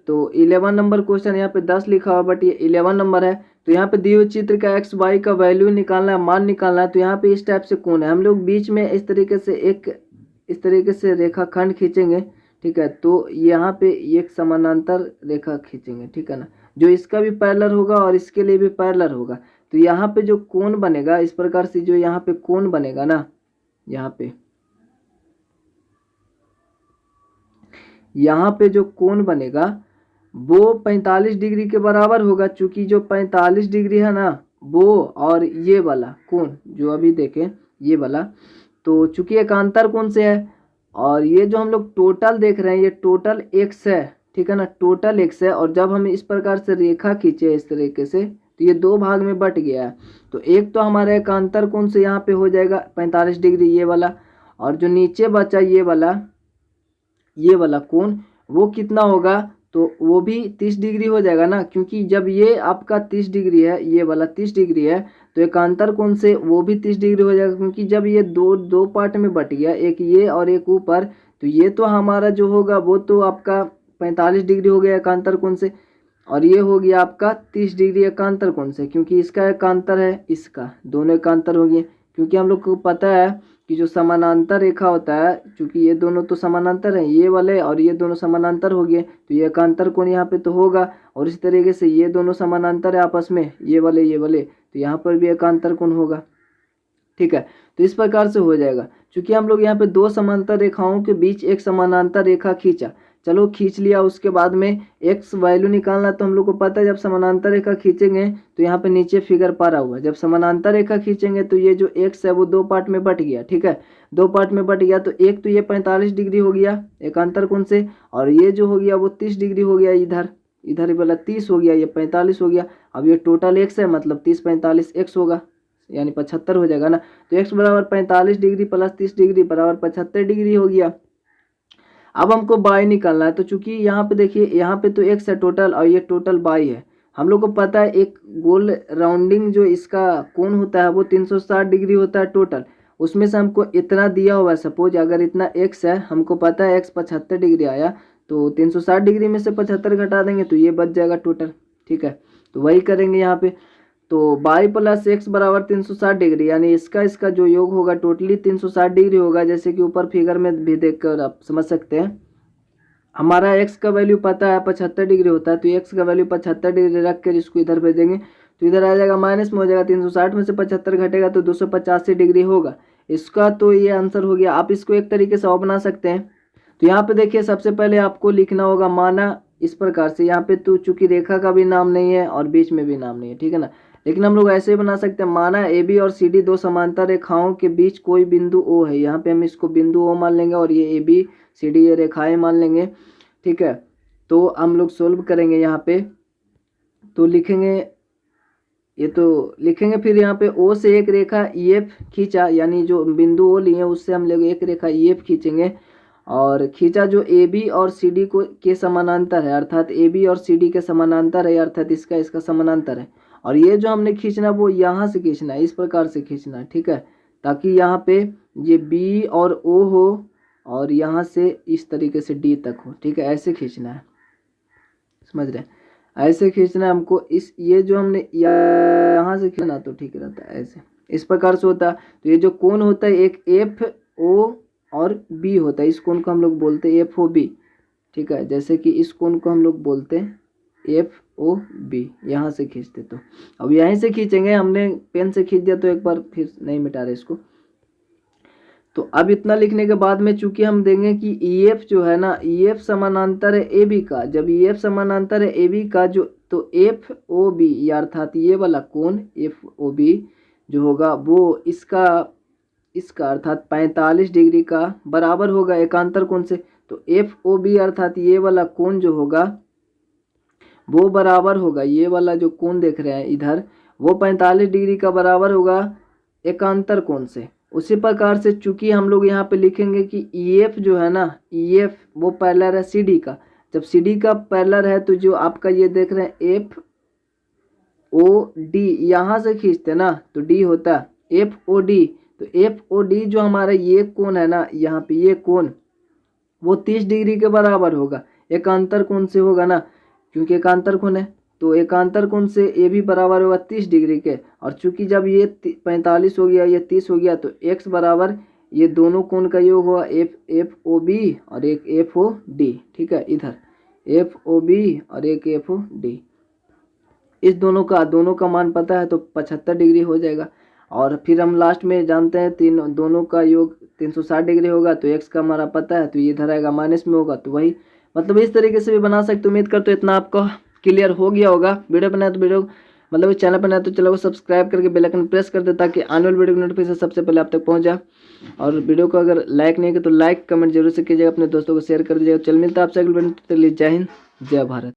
तो 11 नंबर क्वेश्चन, यहाँ पे 10 लिखा हुआ बट ये 11 नंबर है, तो यहाँ पे दिए हुए चित्र का एक्स वाई का वैल्यू निकालना है, मान निकालना है। तो यहाँ पे इस टाइप से कोण है, हम लोग बीच में इस तरीके से रेखाखंड खींचेंगे। ठीक है, तो यहाँ पे एक समानांतर रेखा खींचेंगे, ठीक है ना, जो इसका भी पैरेलल होगा और इसके लिए भी पैरेलल होगा। तो यहाँ पे जो कोण बनेगा इस प्रकार से, जो यहाँ पे कोण बनेगा ना, यहाँ पे जो कोण बनेगा वो 45 डिग्री के बराबर होगा, चूंकि जो 45 डिग्री है ना वो और ये वाला कोण जो अभी देखें ये वाला, तो चूंकि एकांतर कोण से है और ये जो हम लोग टोटल देख रहे हैं ये टोटल x है, ठीक है ना, टोटल x है। और जब हम इस प्रकार से रेखा खींचे इस तरीके से, तो ये दो भाग में बट गया है। तो एक तो हमारे एकांतर कोण से यहाँ पे हो जाएगा 45 डिग्री ये वाला, और जो नीचे बचा ये वाला कोण वो कितना होगा, तो वो भी 30 डिग्री हो जाएगा ना, क्योंकि जब ये आपका 30 डिग्री है, ये वाला 30 डिग्री है, तो एकांतर कोण से वो भी 30 डिग्री हो जाएगा, क्योंकि जब ये दो पार्ट में बट गया, एक ये और एक ऊपर, तो ये तो हमारा जो होगा वो तो आपका 45 डिग्री हो गया एकांतर कोण से, और ये हो गया आपका 30 डिग्री एकांतर कोण से, क्योंकि इसका एकांतर है, इसका दोनों एकांतर हो गए। क्योंकि हम लोग को पता है कि जो समानांतर रेखा होता है, चूंकि ये दोनों तो समानांतर हैं, ये वाले और ये दोनों समानांतर हो गए, तो ये एकांतर कोण यहाँ पे तो होगा। और इस तरीके से ये दोनों समानांतर है आपस में, ये वाले, तो यहाँ पर भी एकांतर कोण होगा। ठीक है, तो इस प्रकार से हो जाएगा। चूंकि हम लोग यहाँ पे दो समांतर रेखाओं के बीच एक समानांतर रेखा खींचा, चलो खींच लिया, उसके बाद में एक्स वैल्यू निकालना, तो हम लोग को पता है जब समानांतर रेखा खींचेंगे तो यहाँ पे नीचे फिगर पा रहा हुआ, जब समानांतर रेखा खींचेंगे तो ये जो एक्स है वो दो पार्ट में बट गया। ठीक है, दो पार्ट में बट गया, तो एक तो ये 45 डिग्री हो गया एकांतर कोण से, और ये जो हो गया वो 30 डिग्री हो गया, इधर वाला 30 हो गया, ये 45 हो गया। अब ये टोटल एक्स है, मतलब 30 45 एक्स होगा, यानी 75 हो जाएगा ना। तो एक्स बराबर 45 डिग्री प्लस 30 डिग्री बराबर 75 डिग्री हो गया। अब हमको बाई निकालना है, तो चूंकि यहाँ पे देखिए, यहाँ पे तो एक्स है टोटल और ये टोटल बाई है। हम लोग को पता है एक गोल राउंडिंग जो इसका कोण होता है वो 360 डिग्री होता है टोटल, उसमें से हमको इतना दिया हुआ है, सपोज अगर इतना एक्स है, हमको पता है एक्स 75 डिग्री आया, तो 360 डिग्री में से 75 घटा देंगे तो ये बच जाएगा टोटल। ठीक है, तो वही करेंगे यहाँ पे, तो बाई प्लस एक्स बराबर 360 डिग्री, यानी इसका जो योग होगा टोटली 360 डिग्री होगा, जैसे कि ऊपर फिगर में भी देखकर आप समझ सकते हैं। हमारा एक्स का वैल्यू पता है 75 डिग्री होता है, तो एक्स का वैल्यू 75 डिग्री रख कर इसको इधर भेजेंगे तो इधर आ जाएगा माइनस में हो जाएगा, 360 में से 75 घटेगा तो 285 डिग्री होगा इसका। तो ये आंसर हो गया। आप इसको एक तरीके से और बना सकते हैं, तो यहाँ पे देखिए सबसे पहले आपको लिखना होगा माना इस प्रकार से। यहाँ पे तो चूंकि रेखा का भी नाम नहीं है और बीच में भी नाम नहीं है, ठीक है ना, लेकिन हम लोग ऐसे ही बना सकते हैं, माना ए बी और सी डी दो समांतर रेखाओं के बीच कोई बिंदु ओ है। यहाँ पे हम इसको बिंदु ओ मान लेंगे और ये ए बी सी डी ये रेखाएं मान लेंगे, ठीक है। तो हम लोग सोल्व करेंगे यहाँ पे, तो लिखेंगे ये तो लिखेंगे, फिर यहाँ पे ओ से एक रेखा ई एफ खींचा, यानी जो बिंदु ओ लिए उससे हम लोग एक रेखा ई एफ खींचेंगे और खींचा जो ए बी और सी डी को के समानांतर है, अर्थात ए बी और सी डी के समानांतर है, अर्थात इसका समानांतर है। और ये जो हमने खींचना वो यहाँ से खींचना है, इस प्रकार से खींचना है, ठीक है, ताकि यहाँ पे ये बी और ओ हो और यहाँ से इस तरीके से डी तक हो, ठीक है, ऐसे खींचना है, समझ रहे हैं, ऐसे खींचना है हमको। इस ये जो हमने यहाँ से खींचना तो ठीक रहता है, ऐसे इस प्रकार से होता है। तो ये जो कोण होता है एक एफ ओ और बी होता है, इस कोण को हम लोग बोलते हैं एफ ओ बी, ठीक है, जैसे कि इस कोण को हम लोग बोलते हैं एफ ओ बी। यहाँ से खींचते तो अब यहीं से खींचेंगे, हमने पेन से खींच दिया तो एक बार फिर नहीं मिटा रहे इसको। तो अब इतना लिखने के बाद में चूंकि हम देंगे कि ई एफ जो है ना, ई एफ समानांतर है ए बी का, जब ई एफ समानांतर है ए बी का जो, तो एफ ओ बी अर्थात ये वाला कोण एफ ओ बी जो होगा वो इसका अर्थात 45 डिग्री का बराबर होगा एकांतर कोण से। तो एफ ओ बी अर्थात ये वाला कोण जो होगा वो बराबर होगा, ये वाला जो कोण देख रहे हैं इधर, वो 45 डिग्री का बराबर होगा एकांतर कोण से। उसी प्रकार से चूंकि हम लोग यहाँ पे लिखेंगे कि ई एफ जो है ना, ई एफ वो पैरेलल है सी डी का, जब सी डी का पैरेलल है तो जो आपका ये देख रहे हैं एफ ओ डी, यहाँ से खींचते ना तो डी होता है एफ ओ डी। तो एफ ओ डी जो हमारा ये कोण है ना, यहाँ पे ये कोण वो 30 डिग्री के बराबर होगा, एकांतर कोण से होगा ना, क्योंकि एकांतर कोण है, तो एकांतर कोण से ये भी बराबर होगा 30 डिग्री के। और चूंकि जब ये 45 हो गया, ये 30 हो गया, तो x बराबर ये दोनों कोण का योग हुआ एफ ओ बी और एक एफ ओ डी, ठीक है, इधर एफ ओ बी और एक एफ ओ डी। इस दोनों का मान पता है तो 75 डिग्री हो जाएगा। और फिर हम लास्ट में जानते हैं दोनों का योग 360 डिग्री होगा, तो x का हमारा पता है, तो ये इधर आएगा माइनस में होगा, तो वही मतलब इस तरीके से भी बना सकते। उम्मीद करते हो इतना आपको क्लियर हो गया होगा। वीडियो बनाया तो वीडियो मतलब चैनल पर नया तो चैनल को सब्सक्राइब करके बेल आइकन प्रेस कर दे ताकि आने वाली वीडियो की नोटिफिकेशन सबसे पहले आप तक पहुंच जाए। और वीडियो को अगर लाइक नहीं किया तो लाइक कमेंट जरूर से कीजिएगा, अपने दोस्तों को शेयर कर दीजिएगा। चल मिलता है आपसे अगले वीडियो में, जय हिंद जय भारत।